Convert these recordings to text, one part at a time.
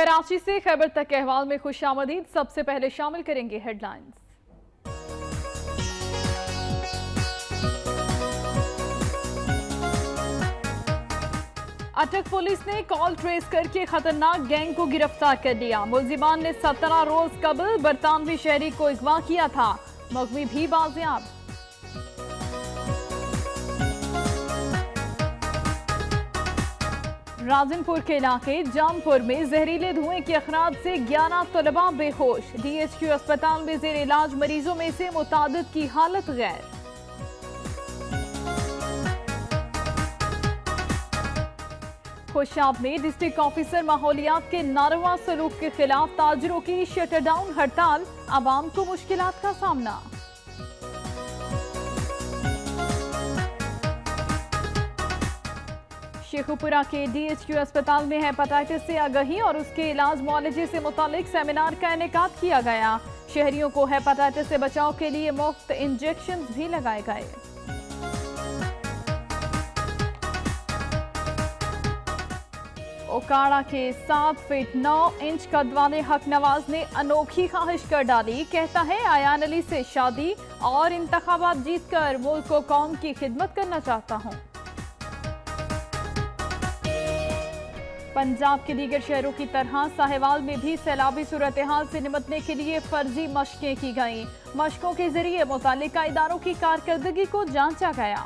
कराची से खैबर तक के अहवाल में खुशामदीद। सबसे पहले शामिल करेंगे हेडलाइंस। अटक पुलिस ने कॉल ट्रेस करके खतरनाक गैंग को गिरफ्तार कर लिया। मुलजिमान ने 17 रोज कबल बरतानवी शहरी को अगवा किया था। मगवी भी बाजियाब। राजनपुर के इलाके जामपुर में जहरीले धुएं के अखराज से 11 तलबा बेहोश। DHQ अस्पताल में जेर इलाज मरीजों में से मुतादिद की हालत गैर। खुशाब में डिस्ट्रिक्ट ऑफिसर माहौलियात के नारवा सलूक के खिलाफ ताजरों की शटर डाउन हड़ताल। आवाम को मुश्किलात का सामना। शेखुपुरा के DHQ अस्पताल में हेपेटाइटिस से आगाही और उसके इलाज मुआलजे से मुतालिक सेमिनार का इनेकाद किया गया। शहरियों को हेपेटाइटिस से बचाव के लिए मुफ्त इंजेक्शन भी लगाए गए। ओकाड़ा के 7 फीट 9 इंच कद वाले हक नवाज ने अनोखी ख्वाहिश कर डाली। कहता है आयान अली से शादी और इंतखाबात जीतकर मुल्क को कौम की खिदमत करना चाहता हूँ। पंजाब के दीगर शहरों की तरह साहिवाल में भी सैलाबी सूरत हाल से निपटने के लिए फर्जी मशकें की गईं। मशकों के जरिए मुतालिका इदारों की कारकर्दगी को जांचा गया।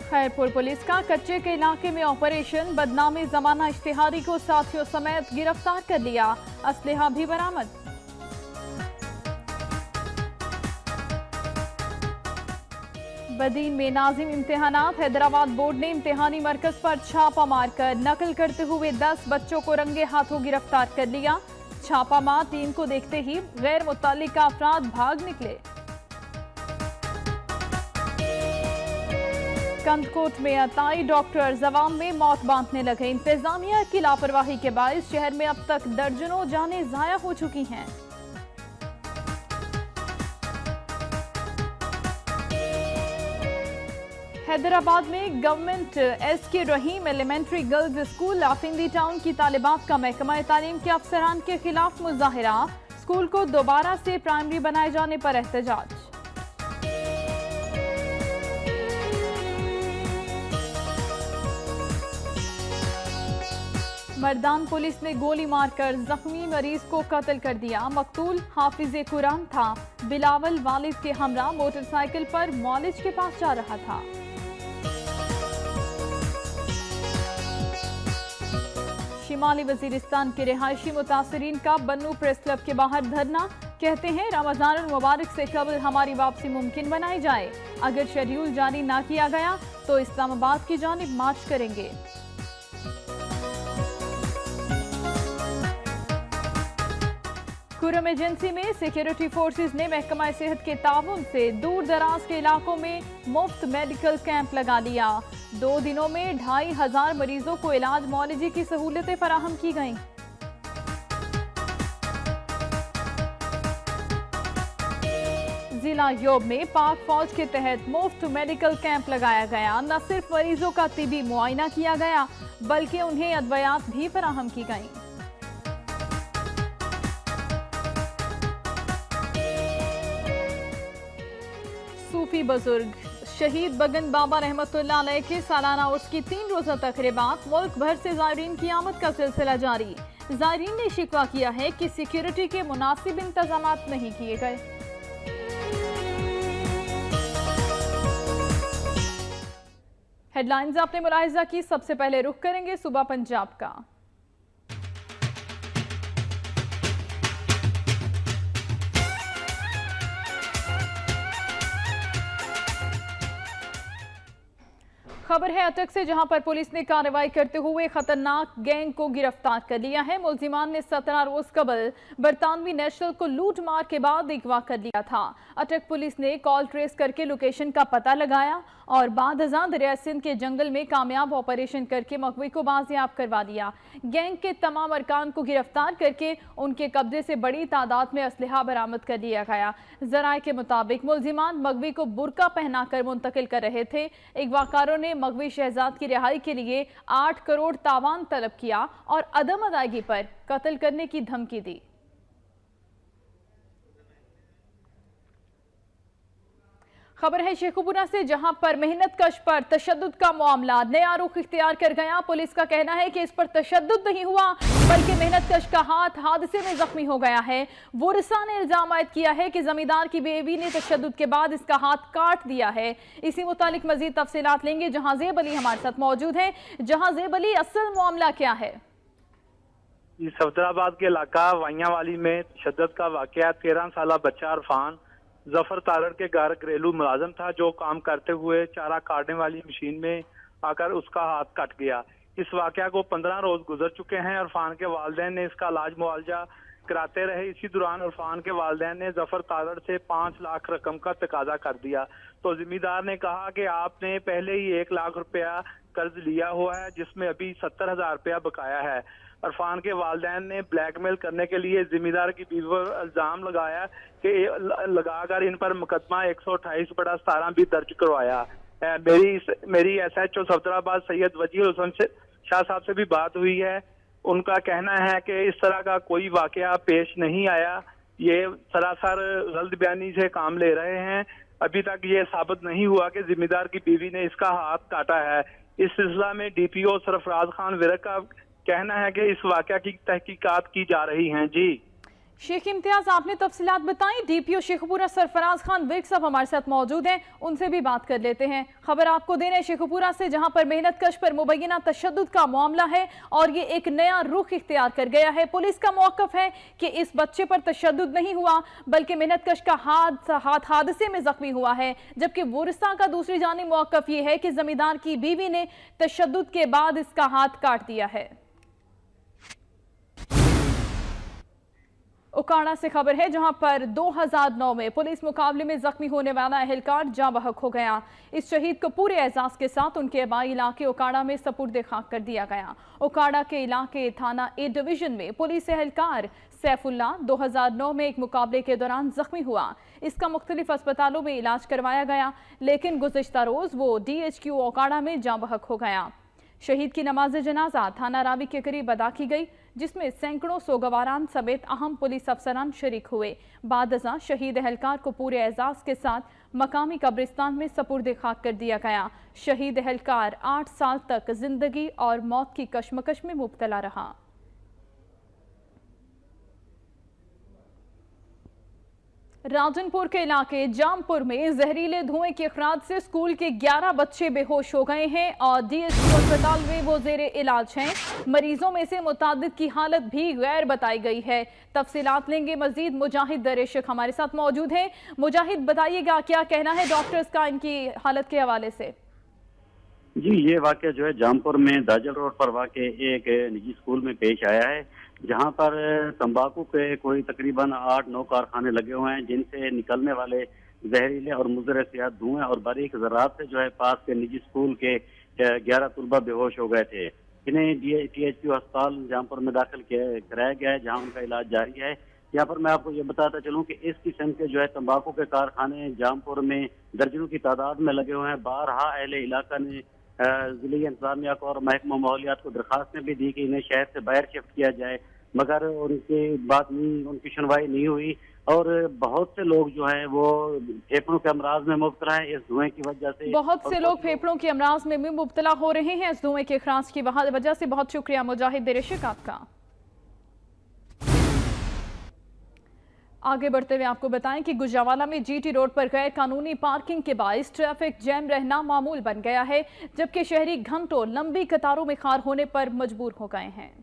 खैरपुर पुलिस का कच्चे के इलाके में ऑपरेशन। बदनामी जमाना इश्तिहारी को साथियों समेत गिरफ्तार कर लिया। असलहा भी बरामद। बदीन में नाजिम इम्तिहानात। हैदराबाद बोर्ड ने इम्तिहानी मरकज पर छापा मारकर नकल करते हुए 10 बच्चों को रंगे हाथों गिरफ्तार कर लिया। छापा मार टीम को देखते ही गैर मुत्तल्लिका अफराद भाग निकले। कंदकोट में अताई डॉक्टर जवाम में मौत बांटने लगे। इंतजामिया की लापरवाही के बायस शहर में अब तक दर्जनों जानें जाया हो चुकी हैं। हैदराबाद में गवर्नमेंट SK रहीम एलिमेंट्री गर्ल्स स्कूल लाफिंदी टाउन की तालिबात का महकमा तालीम के अफसरान के खिलाफ मुजाहिरा। स्कूल को दोबारा से प्राइमरी बनाए जाने पर एहतजाज। मर्दान पुलिस ने गोली मारकर जख्मी मरीज को कत्ल कर दिया। मकतूल हाफिज कुरान था। बिलावल वालिद के हमरा मोटरसाइकिल पर मॉलेज के पास जा रहा था। शिमाली वजीरिस्तान के रिहायशी मुतासरीन का बन्नू प्रेस क्लब के बाहर धरना। कहते हैं रमजान मुबारक से कबल हमारी वापसी मुमकिन बनाई जाए। अगर शेड्यूल जारी ना किया गया तो इस्लामाबाद की जानिब मार्च करेंगे। खुर्रम एजेंसी में सिक्योरिटी फोर्सेस ने महकमा सेहत के ताउन से दूर दराज के इलाकों में मुफ्त मेडिकल कैंप लगा लिया। 2 दिनों में 2500 मरीजों को इलाज मुआलजे की सहूलतें फराहम की गईं। जिला योब में पाक फौज के तहत मुफ्त मेडिकल कैंप लगाया गया। न सिर्फ मरीजों का तिबी मुआयना किया गया बल्कि उन्हें अदवियात भी फराहम की गईं। सूफी बुजुर्ग शहीद बगन बाबा रहमतुल्लाह अलैह के सालाना उर्स की 3 रोजा तकरीबात। मुल्क भर से ज़ायरीन की आमद का सिलसिला जारी। ज़ायरीन ने शिकवा किया है कि सिक्योरिटी के मुनासिब इंतजामात नहीं किए गए। हेडलाइंस आपने मुलाहिजा की। सबसे पहले रुख करेंगे सूबा पंजाब का। खबर है अटक से, जहां पर पुलिस ने कार्रवाई करते हुए खतरनाक गैंग को गिरफ्तार कर लिया है। मुलजिमान ने 17 रोज कबल बरतानवी नेशनल को लूट मार के बाद अगवा कर लिया था। अटक पुलिस ने कॉल ट्रेस करके लोकेशन का पता लगाया और बाद अज़ां दरिया सिंध के जंगल में कामयाब ऑपरेशन करके मकवी को बाजियाब करवा दिया। गैंग के तमाम अरकान को गिरफ्तार करके उनके कब्जे से बड़ी तादाद में असलहा बरामद कर लिया गया। जराये के मुताबिक मुलजिमान मकवी को बुरका पहनाकर मुंतकिल कर रहे थे। अगवाकारों ने मगवी शहजाद की रिहाई के लिए 8 करोड़ तावान तलब किया और अदम अदायगी पर कत्ल करने की धमकी दी। खबर है शेखुपुरा से, जहां पर मेहनत कश पर तशद्दुद का मामला नया रुख इख्तियार कर गया। पुलिस का कहना है कि इस पर तशद्दुद नहीं हुआ बल्कि मेहनत कश का हाथ हादसे में जख्मी हो गया है। वुरसा ने इल्जाम आयद किया है कि जमींदार की बेवी ने तशद्दुद के बाद इसका हाथ काट दिया है। इसी मुतालिक मजीद तफसीलात लेंगे जहांजेब अली हमारे साथ मौजूद हैं। जहांजेब अली, असल मामला क्या है? सफदराबाद के इलाका वाइयावाली में तशद्दुद का वाकया 13 साला बच्चा इरफान जफर तारड़ के घर घरेलू मुलाजम था, जो काम करते हुए चारा काटने वाली मशीन में आकर उसका हाथ कट गया। इस वाकया को 15 रोज गुजर चुके हैं। इरफान के वालिदैन ने इसका इलाज मुआवजा कराते रहे। इसी दौरान इरफान के वालिदैन ने जफर तारड़ से 5 लाख रकम का तकाजा कर दिया, तो जिम्मेदार ने कहा कि आपने पहले ही 1 लाख रुपया कर्ज लिया हुआ है, जिसमें अभी 70,000 रुपया बकाया है। इरफान के वालिदैन ने ब्लैकमेल करने के लिए जिम्मेदार की बीवी पर इल्जाम लगाया कि लगाकर इन पर मुकदमा 128/17 भी दर्ज करवाया। मेरी SHO सफदराबाद सैयद वजीर हुसैन शाह साहब से भी बात हुई है। उनका कहना है कि इस तरह का कोई वाकया पेश नहीं आया, ये सरासर गलत बयानी से काम ले रहे हैं। अभी तक ये साबित नहीं हुआ कि जिम्मेदार की बीवी ने इसका हाथ काटा है। इस सिलसिला में DPO सरफराज खान विरक का कहना है कि इस वाकया की तहकीकात की जा रही हैं। जी शेख इम्तियाज, आपने तफसीलात बताई। DPO शेखुपुरा सरफराज खान विरक साहब हमारे साथ मौजूद हैं, उनसे भी बात कर लेते हैं। खबर आपको दे रहे हैं शेखुपुरा से, जहां पर मेहनत कश पर मुबैना तशद्दुद का मामला है और ये एक नया रुख इख्तियार कर गया है। पुलिस का मौक़िफ़ है कि इस बच्चे पर तशद्दुद नहीं हुआ बल्कि मेहनत कश का हाथ हादसे में जख्मी हुआ है, जबकि वुरसा का दूसरी जानिब मौक़िफ़ ये है कि जमींदार की बीवी ने तशद्दुद के बाद इसका हाथ काट दिया है। उकाड़ा से खबर है, जहां पर 2009 में पुलिस मुकाबले में जख्मी होने वाला एहलकार जाँ बहक हो गया। इस शहीद को पूरे एजाज के साथ उनके आबाई इलाके उकाड़ा में सपुर्द खाक कर दिया गया। उकाड़ा के इलाके थाना A डिवीजन में पुलिस एहलकार सैफुल्लाह 2009 में एक मुकाबले के दौरान जख्मी हुआ। इसका मुख्तलिफ अस्पतालों में इलाज करवाया गया, लेकिन गुज़िश्ता रोज वो DHQ उकाड़ा में जाँ बहक हो गया। शहीद की नमाज जनाजा थाना रावी के करीब अदा की गई, जिसमें सैकड़ों सोगवारान समेत अहम पुलिस अफसरान शरीक हुए। बाद अज़ां शहीद एहलकार को पूरे एजाज के साथ मकामी कब्रिस्तान में सपुर्द खाक कर दिया गया। शहीद एहलकार 8 साल तक जिंदगी और मौत की कशमकश में मुब्तला रहा। राजनपुर के इलाके जामपुर में जहरीले धुएं के अखराज से स्कूल के 11 बच्चे बेहोश हो गए हैं और DHQ अस्पताल में वो जेरे इलाज हैं। मरीजों में से मुतादिद की हालत भी गैर बताई गई है। तफसीलात लेंगे मजीद। मुजाहिद दरेशक हमारे साथ मौजूद हैं। मुजाहिद, बताइएगा क्या कहना है डॉक्टर्स का इनकी हालत के हवाले से? जी, ये वाक़या जो है जामपुर में दाजल रोड पर वाक़े एक निजी स्कूल में पेश आया है, जहां पर तंबाकू के कोई तकरीबन 8-9 कारखाने लगे हुए हैं, जिनसे निकलने वाले जहरीले और मुज़र सेहत धुएं और बारीक ज़रात से जो है पास के निजी स्कूल के 11 तलबा बेहोश हो गए थे। इन्हें THQ अस्पताल जामपुर में दाखिल कराया गया है, जहां उनका इलाज जारी है। यहाँ पर मैं आपको ये बताता चलूँ कि इस किस्म के जो है तंबाकू के कारखाने जामपुर में दर्जनों की तादाद में लगे हुए हैं। बारहा अहले इलाका ने जिले इंतजामिया को और महकमा माहौलियात को दरखास्त भी दी कि इन्हें शहर से बाहर शिफ्ट किया जाए, मगर उनकी बात नहीं, उनकी सुनवाई नहीं हुई और बहुत से लोग जो हैं वो फेफड़ों के अमराज में मुब्तला हैं इस धुएं की वजह से। बहुत से लोग फेफड़ों के अमराज में भी मुब्तला हो रहे हैं इस धुएं के अखराज की वजह से। बहुत शुक्रिया मुजाहिद दरेशक आपका। आगे बढ़ते हुए आपको बताएं कि गुजरावाला में GT रोड पर गैर कानूनी पार्किंग के बाइस ट्रैफिक जैम रहना मामूल बन गया है, जबकि शहरी घंटों लंबी कतारों में खार होने पर मजबूर हो गए हैं।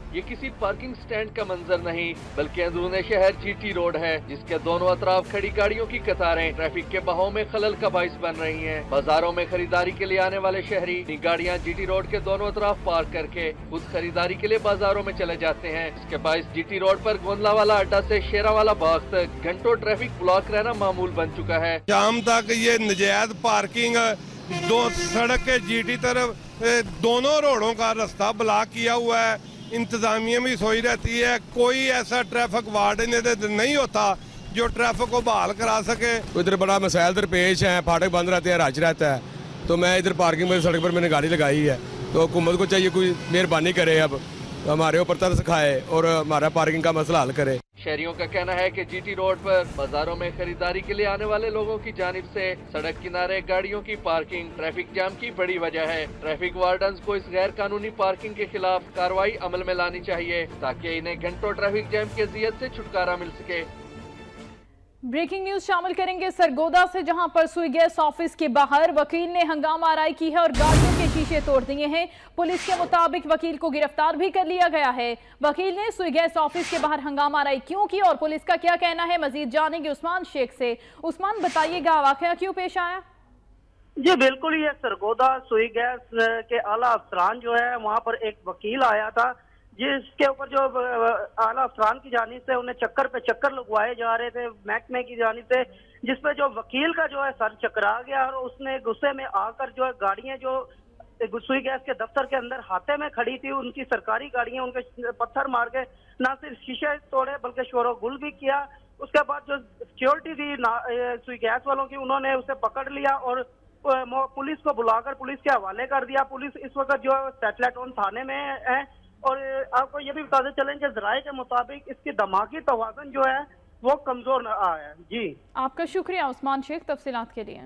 ये किसी पार्किंग स्टैंड का मंजर नहीं बल्कि अंदरूने शहर GT रोड है, जिसके दोनों अतराफ खड़ी गाड़ियों की कतारें ट्रैफिक के बहाव में खलल का बाइस बन रही हैं। बाजारों में खरीदारी के लिए आने वाले शहरी अपनी गाड़ियां GT रोड के दोनों अतराफ पार्क करके खुद खरीदारी के लिए बाजारों में चले जाते हैं। इसके बाइस GT रोड पर गोंदलावाला अड्डा से शेरावाला बाग तक घंटों ट्रैफिक ब्लॉक रहना मामूल बन चुका है। शाम तक ये नजायज पार्किंग दो सड़क के GT तरफ दोनों रोडों का रास्ता ब्लॉक किया हुआ है। इंतजामिया भी सोई रहती है, कोई ऐसा ट्रैफिक वार्डन नहीं होता जो ट्रैफिक को बहाल करा सके। इधर बड़ा मसाइल दरपेश है, फाटक बंद रहते हैं, रश रहता है, تو میں ادھر پارکنگ میں سڑک پر میں نے گاڑی لگائی ہے. تو حکومت کو چاہیے کوئی مہربانی کرے, اب ہمارے اوپر ترس کھائے اور ہمارا پارکنگ کا مسئلہ حل کرے. شہریوں کا کہنا ہے کہ جی ٹی روڈ پر بازاروں میں خریداری کے لیے آنے والے لوگوں کی جانب سے سڑک کنارے گاڑیوں کی پارکنگ ٹریفک جام کی بڑی وجہ ہے. ٹریفک وارڈنز کو اس غیر قانونی پارکنگ کے خلاف کارروائی عمل میں لانی چاہیے تاکہ انہیں گھنٹوں ٹریفک جام کی اذیت سے چھٹکارا مل سکے. بریکنگ نیوز شامل کریں گے سرگودا سے, جہاں پر سوئی گیس آفس کے باہر وکیل نے ہنگامہ آرائی کی ہے اور گاڑیوں کے شیشے توڑ دیے ہیں. پولیس کے مطابق وکیل کو گرفتار بھی کر لیا گیا ہے. وکیل نے سوئی گیس آفس کے باہر ہنگامہ آرائی کیوں کی اور پولیس کا کیا کہنا ہے, مزید جانیں گے عثمان شیخ سے. عثمان, بتائیے گا واقعہ کیوں پیش آیا؟ جی بالکل, یہ سرگودا سوئی گیس کے اعلیٰ افسران جو ہے وہاں پر ایک وکیل آیا تھا جس کے اوپر جو اعلیٰ افسران کی جانب سے انہیں چکر پہ چکر لگوائے جا رہے تھے محکمے کی جانب سے, جس پہ جو وکیل کا جو ہے سر چکرا گیا اور اس نے غصے میں آ کر جو ہے گاڑیاں جو سوئی گیس کے دفتر کے اندر ہاتھے میں کھڑی تھی, ان کی سرکاری گاڑیاں, ان کے پتھر مار کے نہ صرف شیشے توڑے بلکہ شور و گل بھی کیا. اس کے بعد جو سیکیورٹی تھی سوئی گیس والوں کی, انہوں نے اسے پکڑ لیا اور پولیس کو بلا کر پولیس کے حوالے کر دیا. پولیس اس وقت جو سیٹلائٹ ون تھانے میں ہے اور آپ کو یہ بھی بتاتے چلیں کہ ذرائع کے مطابق اس کی دماغی توازن جو ہے وہ کمزور آیا ہے. جی آپ کا شکریہ عثمان شیخ تفصیلات کے لیے.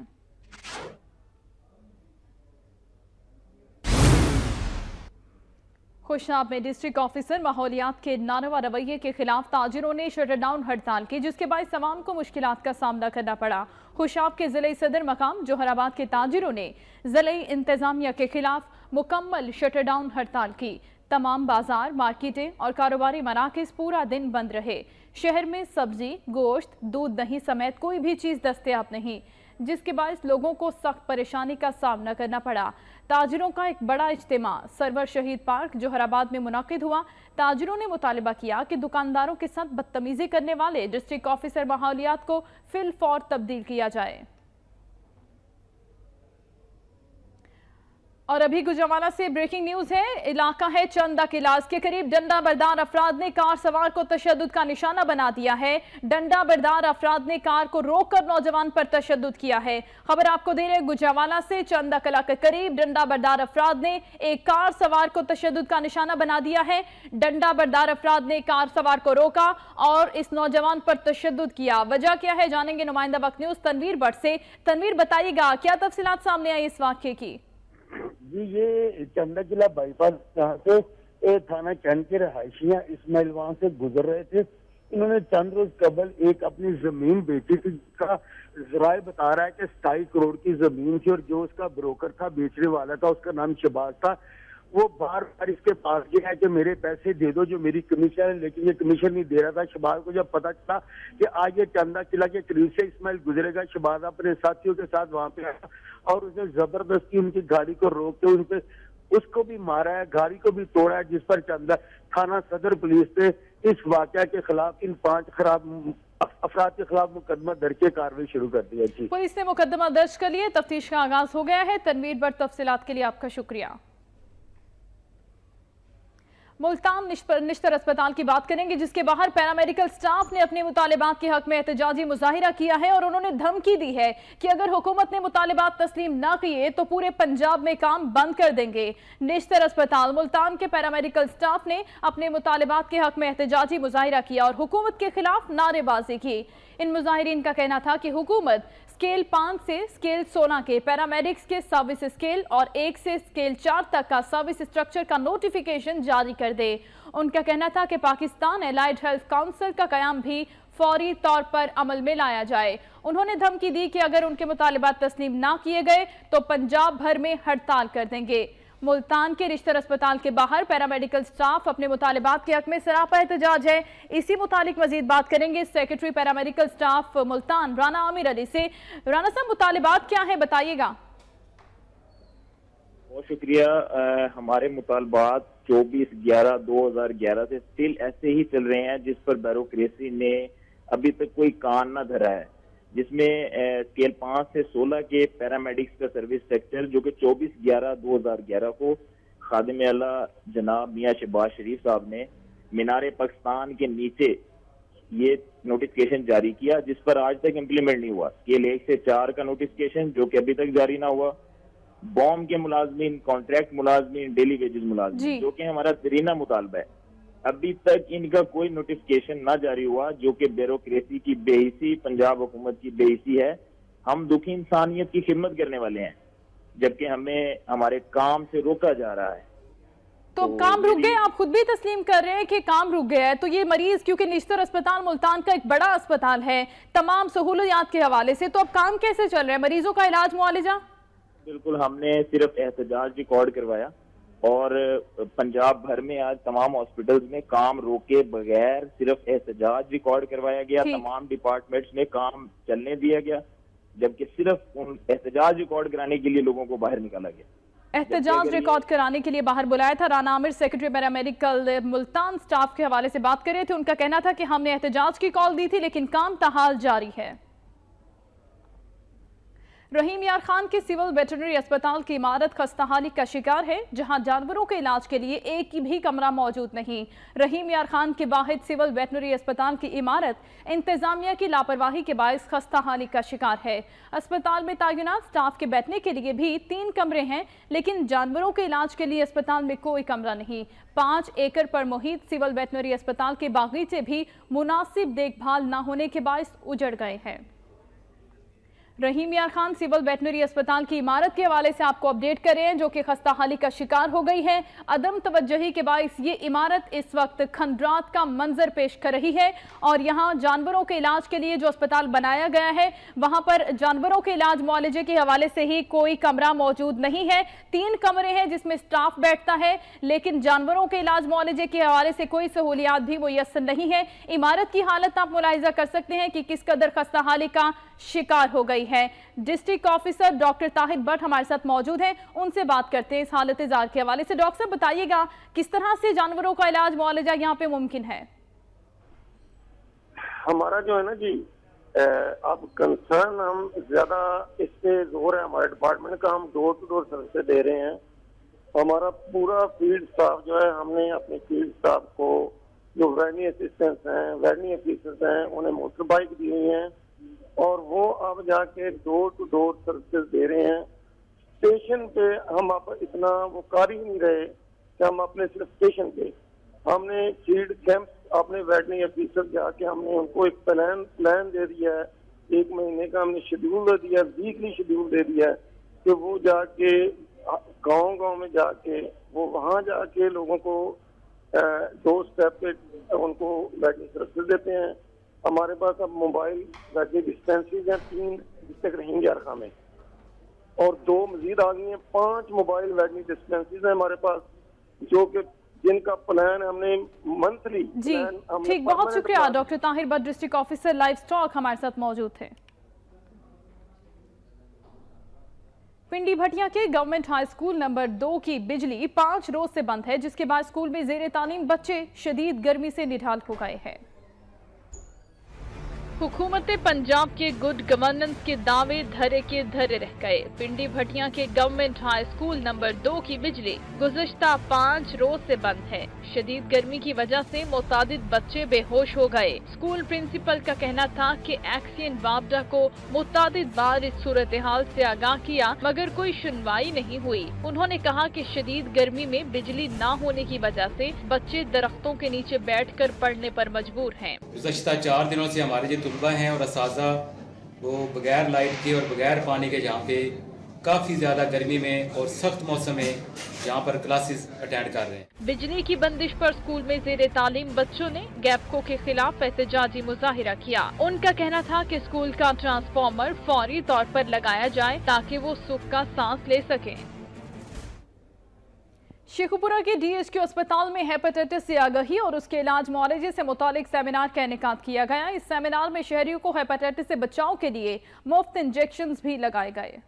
خوشناب میں ڈسٹرکٹ آفیسر ماحولیات کے ناروا رویے کے خلاف تاجروں نے شٹر ڈاؤن ہڑتال کی, جس کے باعث عوام کو مشکلات کا سامنا کرنا پڑا. خوشاب کے ضلعی صدر مقام جوہر آباد کے تاجروں نے ضلعی انتظامیہ کے خلاف مکمل شٹر ڈاؤن ہڑتال کی. تمام بازار, مارکیٹیں اور کاروباری مراکز پورا دن بند رہے. شہر میں سبزی, گوشت, دودھ, دہی سمیت کوئی بھی چیز دستیاب نہیں, جس کے باعث لوگوں کو سخت پریشانی کا سامنا کرنا پڑا. تاجروں کا ایک بڑا اجتماع سرور شہید پارک جوہر آباد میں منعقد ہوا. تاجروں نے مطالبہ کیا کہ دکانداروں کے ساتھ بدتمیزی کرنے والے ڈسٹرکٹ آفیسر ماحولیات کو فی الفور تبدیل کیا جائے. اور ابھی گوجرانوالہ سے بریکنگ نیوز ہے. علاقہ ہے چندہ کلاس کے قریب ڈنڈا بردار افراد نے کار سوار کو تشدد کا نشانہ بنا دیا ہے. ڈنڈا بردار افراد نے کار کو روک کر نوجوان پر تشدد کیا ہے. خبر آپ کو دے رہے گوجرانوالہ سے, چندہ کلا کے قریب ڈنڈا بردار افراد نے ایک کار سوار کو تشدد کا نشانہ بنا دیا ہے. ڈنڈا بردار افراد نے کار سوار کو روکا اور اس نوجوان پر تشدد کیا. وجہ کیا ہے جانیں گے نمائندہ وقت نیوز تنویر بٹ سے. تنویر, بتائیے گا کیا تفصیلات سامنے آئی اس واقعے کی؟ جی, یہ چندہ قلعہ بائی پاس جہاں سے تھانہ چند کے رہائشیاں اسماعیل وہاں سے گزر رہے تھے. انہوں نے چند روز قبل ایک اپنی زمین بیچی تھی, جس کا ذرائع بتا رہا ہے کہ 27 کروڑ کی زمین تھی, اور جو اس کا بروکر تھا, بیچنے والا تھا, اس کا نام شہباز تھا. وہ بار بار اس کے پاس گیا کہ میرے پیسے دے دو جو میری کمیشن ہے, لیکن یہ کمیشن نہیں دے رہا تھا. شہباز کو جب پتا چلا کہ آج یہ چندہ قلعہ کے قریب سے اسماعیل گزرے گا, شہباز اپنے ساتھیوں کے ساتھ وہاں پہ آیا اور اس نے زبردستی ان کی گاڑی کو روک کے ان پہ اس کو بھی مارا ہے, گاڑی کو بھی توڑا ہے, جس پر چندہ تھانہ صدر پولیس نے اس واقعہ کے خلاف ان 5 خراب افراد کے خلاف مقدمہ درج کے کارروائی شروع کر دی ہے. جی, پولیس نے مقدمہ درج کر لیے, تفتیش کا آغاز ہو گیا ہے. تنویر بٹ تفصیلات کے لیے آپ کا شکریہ. ملتان نشتر اسپتال کی بات کریں گے, جس کے باہر پیرامیڈیکل سٹاف نے اپنے مطالبات کے حق میں احتجاجی مظاہرہ کیا ہے اور انہوں نے دھمکی دی ہے کہ اگر حکومت نے مطالبات تسلیم نہ کیے تو پورے پنجاب میں کام بند کر دیں گے. نشتر اسپتال ملتان کے پیرامیڈیکل سٹاف نے اپنے مطالبات کے حق میں احتجاجی مظاہرہ کیا اور حکومت کے خلاف نعرے بازی کی. ان مظاہرین کا کہنا تھا کہ حکومت سکیل 5 سے سکیل 16 کے پیرامیڈکس کے سروس سکیل اور 1 سے سکیل 4 تک کا سروس اسٹرکچر کا نوٹیفیکیشن جاری کر دے. ان کا کہنا تھا کہ پاکستان الائیڈ ہیلتھ کونسل کا قیام بھی فوری طور پر عمل میں لایا جائے. انہوں نے دھمکی دی کہ اگر ان کے مطالبات تسلیم نہ کیے گئے تو پنجاب بھر میں ہڑتال کر دیں گے. ملتان کے رشتر اسپتال کے باہر پیرامیڈیکل سٹاف اپنے مطالبات کے حق میں سراپا احتجاج ہے. اسی متعلق مزید بات کریں گے secretary paramedical staff Multan Rana Amir Ali سے. رانا صاحب, مطالبات کیا ہیں, بتائیے گا. بہت شکریہ. ہمارے مطالبات 24/11/2011 سے سٹل ایسے ہی چل رہے ہیں, جس پر بیوروکریسی نے ابھی تک کوئی کان نہ دھرا ہے, جس میں سکیل 5 سے 16 کے پیرامیڈکس کا سروس سیکٹر جو کہ 24/11/2011 کو خادم اعلیٰ جناب میاں شہباز شریف صاحب نے مینار پاکستان کے نیچے یہ نوٹیفکیشن جاری کیا, جس پر آج تک امپلیمنٹ نہیں ہوا. سکیل 1 سے 4 کا نوٹیفکیشن جو کہ ابھی تک جاری نہ ہوا, बॉम के मुलाजमीन, कॉन्ट्रैक्ट मुलाजमीन, डेली वेजेस मुलाजमीन, जो कि हमारा तरीना मुतालबा है। अभी तक इनका कोई नोटिफिकेशन ना जारी हुआ, जो कि ब्यूरोक्रेसी की बेहिसी, पंजाब हुकूमत की बेहिसी है। हम दुखी इंसानियत की खिदमत करने वाले हैं, जबकि हमें हमारे काम से रोका जा रहा है। तो काम रुक गए, आप खुद भी तस्लीम कर रहे हैं कि काम रुक गया है। तो ये मरीज, क्योंकि निश्तर अस्पताल मुल्तान का एक बड़ा अस्पताल है तमाम सहूलियात के हवाले से, तो अब काम कैसे चल रहा है, मरीजों का इलाज मुआलिजा? बिल्कुल, हमने सिर्फ एहतजाज रिकॉर्ड करवाया और पंजाब भर में आज तमाम हॉस्पिटल्स में काम रोके बगैर सिर्फ एहतजाज रिकॉर्ड करवाया गया। तमाम डिपार्टमेंट्स में काम चलने दिया गया, जबकि सिर्फ उन एहतजाज रिकॉर्ड कराने के लिए लोगों को बाहर निकाला गया। एहतजाज रिकॉर्ड कराने के लिए बाहर बुलाया था। Rana Aamir, secretary paramedical Multan, staff के हवाले से बात कर रहे थे। उनका कहना था कि हमने एहतजाज की कॉल दी थी, लेकिन काम ताहाल जारी है। रहीम यार खान के सिविल वेटरनरी अस्पताल की इमारत खस्ताहाली का शिकार है, जहां जानवरों के इलाज के लिए एक भी कमरा मौजूद नहीं। रहीम यार खान के वाहिद सिविल वेटरनरी अस्पताल की इमारत इंतजामिया की लापरवाही के बायस खस्ताहाली का शिकार है। अस्पताल में तैनात स्टाफ के बैठने के लिए भी 3 कमरे हैं, लेकिन जानवरों के इलाज के लिए अस्पताल में कोई कमरा नहीं। 5 एकड़ पर मुहित सिविल वेटरनरी अस्पताल के बागीचे भी मुनासिब देखभाल न होने के बायस उजड़ गए हैं। रहीम यार खान सिविल वेटनरी अस्पताल की इमारत के हवाले से आपको अपडेट कर रहे हैं, जो कि खस्ताहाली का शिकार हो गई है। अदम तवज्जुही के बायस ये इमारत इस वक्त खंडरात का मंजर पेश कर रही है और यहाँ जानवरों के इलाज के लिए जो अस्पताल बनाया गया है, वहाँ पर जानवरों के इलाज मुआलजे के हवाले से ही कोई कमरा मौजूद नहीं है। 3 कमरे हैं जिसमें स्टाफ बैठता है, लेकिन जानवरों के इलाज मुआलजे के हवाले से कोई सहूलियात भी मुयस्सर नहीं है। इमारत की हालत आप मुलाहिजा कर सकते हैं कि किस कदर खस्ताहाली का शिकार हो गई है। District officer doctor Tahir Bhatt हमारे साथ मौजूद हैं, उनसे बात करते हैं इस हालत जार के हवाले से। डॉक्टर साहब बताइएगा, किस तरह से जानवरों का इलाज मुआलजा यहाँ पे मुमकिन है? हमारा जो है ना जी, अब कंसर्न हम ज्यादा इस पे जोर है हमारे डिपार्टमेंट का, हम डोर टू डोर सर्विस दे रहे हैं। हमारा पूरा फील्ड स्टाफ जो है, हमने अपने फील्ड स्टाफ को जो वेटरनरी असिस्टेंट्स हैं, वेटरनरी ऑफिसर्स हैं, उन्हें मोटर बाइक दी हुई हैं और वो अब जाके डोर टू डोर सर्विस दे रहे हैं। स्टेशन पे हम आप इतना वो कर ही नहीं रहे कि हम अपने सिर्फ स्टेशन पे, हमने फील्ड कैंप अपने वेटरनरी ऑफिसर जाके हमने उनको एक प्लान दे दिया है। 1 महीने का हमने शेड्यूल दे दिया, वीकली शेड्यूल दे दिया है कि वो जाके गांव में जाके वो वहाँ जाके लोगों को 2 स्टेप पे उनको वेटरनरी सर्विस देते हैं। हमारे पास अब मोबाइल वेटरनरी डिस्पेंसरीज हैं 3 डिस्ट्रिक्ट रहीम यार खान में, और 2 मजीद आ गई हैं। 5 मोबाइल वेटरनरी डिस्पेंसरीज हैं हमारे पास, जो कि जिनका प्लान हमने मंथली जी ठीक, बहुत शुक्रिया doctor Tahir Bhatt, district officer live stock हमारे साथ मौजूद थे। पिंडी भटिया के गवर्नमेंट हाई स्कूल नंबर 2 की बिजली 5 रोज से बंद है, जिसके बाद स्कूल में जेर तालीम बच्चे शदीद गर्मी से निढाल हो गए हैं। हुकूमत पंजाब के गुड गवर्नेंस के दावे धरे के धरे रह गए। पिंडी भटिया के गवर्नमेंट हाई स्कूल नंबर 2 की बिजली गुज़श्ता 5 रोज से बंद है। शदीद गर्मी की वजह से मुतादिद बच्चे बेहोश हो गए। स्कूल प्रिंसिपल का कहना था कि एक्सियन वापडा को मुतादिद बार इस सूरत हाल से आगाह किया, मगर कोई सुनवाई नहीं हुई। उन्होंने कहा कि शदीद गर्मी में बिजली न होने की वजह से बच्चे दरख्तों के नीचे बैठ कर पढ़ने पर मजबूर हैं। गुज़श्ता 4 दिनों से हमारे जो तुलबा हैं और असाज़ा वो बगैर लाइट के और बगैर पानी के यहाँ पे काफ़ी ज़्यादा गर्मी में और सख्त मौसम में यहाँ पर क्लासेस अटेंड कर रहे हैं। बिजली की बंदिश पर स्कूल में जेर तालीम बच्चों ने गैपको के खिलाफ एहतजाजी मुजाहिरा किया। उनका कहना था कि स्कूल का ट्रांसफार्मर फौरी तौर पर लगाया जाए ताकि वो सुख का सांस ले सकें। शेखुपुरा के DHQ अस्पताल में हेपेटाइटिस से आगाही और उसके इलाज मुआलजे से मुतालिक सेमिनार का इनेकाद किया गया। इस सेमिनार में शहरियों को हेपेटाइटिस से बचाव के लिए मुफ्त इंजेक्शंस भी लगाए गए।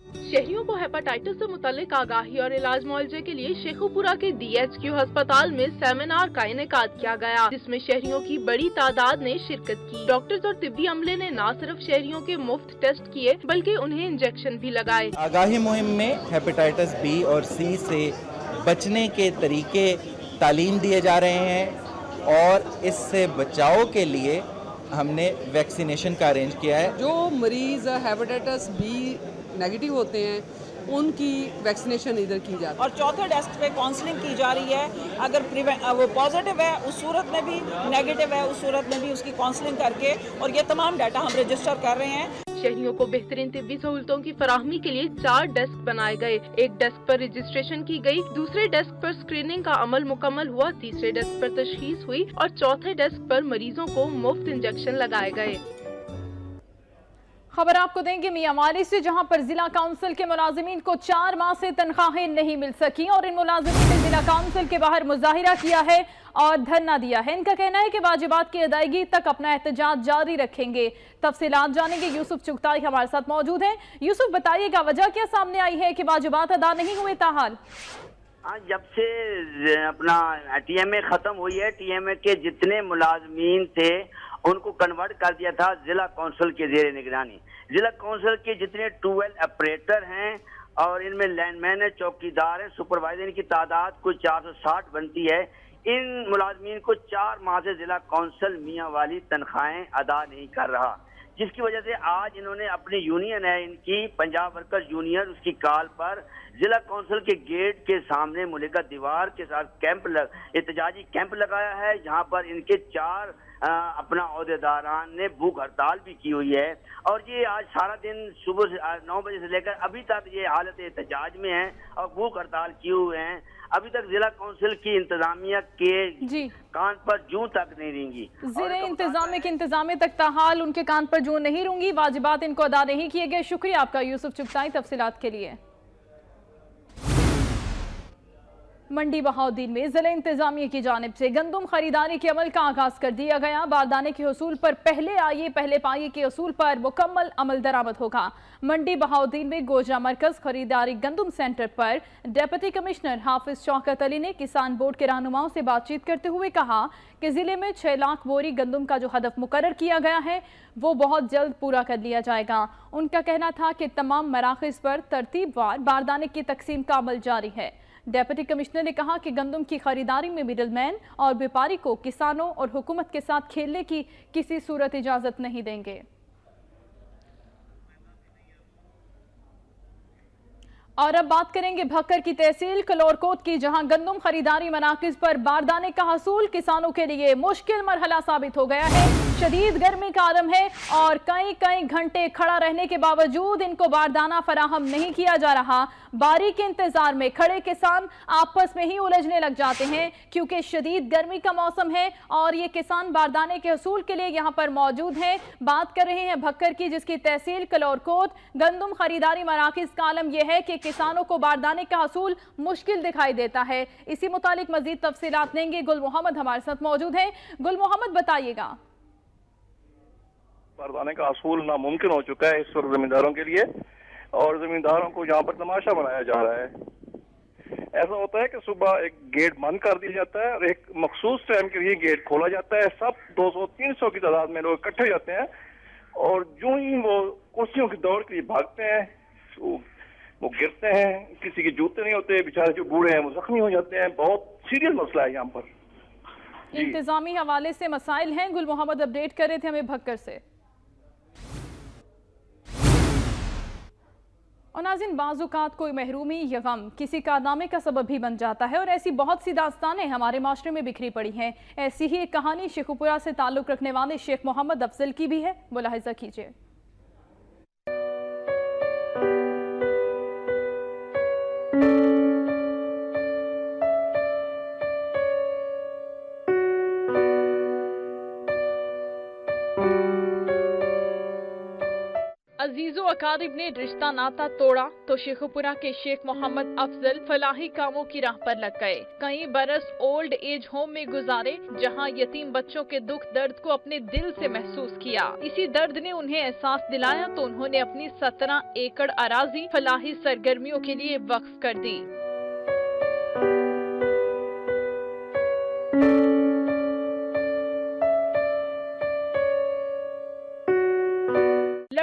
शहरियों को हेपेटाइटिस से मुतालिक आगाही और इलाज मुआवजे के लिए शेखुपुरा के DHQ अस्पताल में सेमिनार का इनेकाद किया गया, जिसमें शहरियों की बड़ी तादाद ने शिरकत की। डॉक्टर्स और तिब्बी अमले ने न सिर्फ शहरियों के मुफ्त टेस्ट किए बल्कि उन्हें इंजेक्शन भी लगाए। आगाही मुहिम में हेपेटाइटिस B और C से बचने के तरीके तालीम दिए जा रहे हैं और इससे बचाव के लिए हमने वैक्सीनेशन का अरेंज किया है। जो मरीज हेपेटाइटिस B नेगेटिव होते हैं उनकी वैक्सीनेशन इधर की जाती है। और चौथे डेस्क पे काउंसलिंग की जा रही है, अगर वो पॉजिटिव है उस सूरत में भी, नेगेटिव है उस सूरत में भी उसकी काउंसलिंग करके, और ये तमाम डाटा हम रजिस्टर कर रहे हैं। शहरियों को बेहतरीन तिब्बी सहूलतों की फराहमी के लिए 4 डेस्क बनाए गए। एक डेस्क पर रजिस्ट्रेशन की गई, दूसरे डेस्क पर स्क्रीनिंग का अमल मुकम्मल हुआ, तीसरे डेस्क पर तशखीस हुई और चौथे डेस्क पर मरीजों को मुफ्त इंजेक्शन लगाए गए। खबर आपको देंगे मियांमारी से, जहां पर जिला काउंसिल के मुलाजिमीन को 4 माह से तनख्वाहें नहीं मिल सकी और इन मुलाजिमीन ने जिला काउंसिल के बाहर मुजाहिरा किया है और धरना दिया है। इनका कहना है कि वाजिबात की अदायगी तक अपना एहतजाज जारी रखेंगे। तफसीलात जानेंगे, यूसुफ चुगताई हमारे साथ मौजूद हैं। यूसुफ, बताइएगा वजह क्या सामने आई है कि वाजिबात अदा नहीं हुए ताहाल? जब से अपना टीएमए खत्म हुई है, टीएमए के जितने मुलाजमीन थे उनको कन्वर्ट कर दिया था जिला काउंसिल के जेर निगरानी। जिला काउंसिल के जितने 12 ऑपरेटर हैं और इनमें लैंडमैन है, चौकीदार है, सुपरवाइजर, इनकी तादाद कुछ 460 बनती है। इन मुलाजमीन को 4 माह से जिला काउंसिल मियाँ वाली तनख्वाहें अदा नहीं कर रहा, जिसकी वजह से आज इन्होंने अपनी यूनियन है इनकी पंजाब वर्कर्स यूनियन, उसकी कॉल पर जिला काउंसिल के गेट के सामने मुलिका दीवार के साथ एहतजाजी कैंप लगाया है, जहां पर इनके 4 अपना अहदेदारान ने भूख हड़ताल भी की हुई है। और ये आज सारा दिन सुबह से 9 बजे से लेकर अभी तक ये हालत एहतजाज में है और भूख हड़ताल किए हुए हैं। अभी तक जिला काउंसिल की इंतजामिया के कान पर जूं तक नहीं रेंगी। जिले इंतजामिया के इंतजामिया तक ताहाल उनके कान पर जूं नहीं रूंगी, वाजिबात इनको अदा नहीं किए गए। शुक्रिया आपका यूसुफ चुगताई तफसीलात के लिए। मंडी बहाउद्दीन में जिला इंतजामिया की जानिब से गंदम खरीदारी के अमल का आगाज कर दिया गया। बारदाने के हसूल पर पहले आइए पहले पाइए के असूल पर मुकम्मल अमल दरामद होगा। मंडी बहाउद्दीन में गोजरा मरकज खरीदारी गंदम सेंटर पर डिप्टी कमिश्नर हाफिज शौकत अली ने किसान बोर्ड के रहनुमाओं से बातचीत करते हुए कहा कि जिले में 6 लाख बोरी गंदम का जो हदफ मुकर्रर किया गया है वो बहुत जल्द पूरा कर लिया जाएगा। उनका कहना था कि तमाम मराकज़ पर तरतीबवार बारदाने की तकसीम का अमल जारी है। डिप्टी कमिश्नर ने कहा कि गंदम की खरीदारी में मिडलमैन और व्यापारी को किसानों और हुकूमत के साथ खेलने की किसी सूरत इजाजत नहीं देंगे। और अब बात करेंगे भक्कर की तहसील कलोरकोट की, जहां गंदम खरीदारी मनाकिज पर बारदाने का हसूल किसानों के लिए मुश्किल मरहला साबित हो गया है। शदीद गर्मी का आलम है और कई घंटे खड़ा रहने के बावजूद इनको बारदाना फराहम नहीं किया जा रहा। बारी के इंतजार में खड़े किसान आपस में ही उलझने लग जाते हैं क्योंकि शदीद गर्मी का मौसम है और ये किसान बारदाने के हसूल के लिए यहाँ पर मौजूद हैं। बात कर रहे हैं भक्कर की, जिसकी तहसील कलोरकोट। गंदम खरीदारी मराकिज का आलम यह है कि किसानों को बारदाने का हसूल मुश्किल दिखाई देता है। इसी मुतालिक मजीद तफसीलात देंगे, गुल मोहम्मद हमारे साथ मौजूद हैं। गुल मोहम्मद, बताइएगा। बारदाने का हसूल नामुमकिन हो चुका है इस वक्त जमींदारों के लिए, और जमींदारों को यहाँ पर तमाशा बनाया जा रहा है। ऐसा होता है कि सुबह एक गेट बंद कर दिया जाता है और एक मखसूस टाइम के लिए गेट खोला जाता है। सब 200-300 की तादाद में लोग इकट्ठे हो जाते हैं और जो ही वो कुर्सियों की दौड़ के लिए भागते हैं वो गिरते हैं। किसी के जूते नहीं होते, बेचारे जो बूढ़े हैं वो जख्मी हो जाते हैं। बहुत सीरियस मसला है यहाँ पर। इंतजामी हवाले से मसाइल हैं। गुल मोहम्मद अपडेट कर रहे थे हमें भक्कर से। और नाज़रीन, बाज़-औक़ात कोई महरूमी या गम किसी कारनामे का सबब भी बन जाता है और ऐसी बहुत सी दास्तानें हमारे माशरे में बिखरी पड़ी हैं। ऐसी ही एक कहानी शेखुपुरा से ताल्लुक़ रखने वाले शेख मोहम्मद अफजल की भी है, मुलाहिज़ा कीजिए। अजीजो अकारिब ने रिश्ता नाता तोड़ा तो शेखुपुरा के शेख मोहम्मद अफजल फलाही कामों की राह पर लग गए। कई बरस ओल्ड एज होम में गुजारे, जहां यतीम बच्चों के दुख दर्द को अपने दिल से महसूस किया। इसी दर्द ने उन्हें एहसास दिलाया तो उन्होंने अपनी 17 एकड़ अराजी फलाही सरगर्मियों के लिए वक्फ कर दी।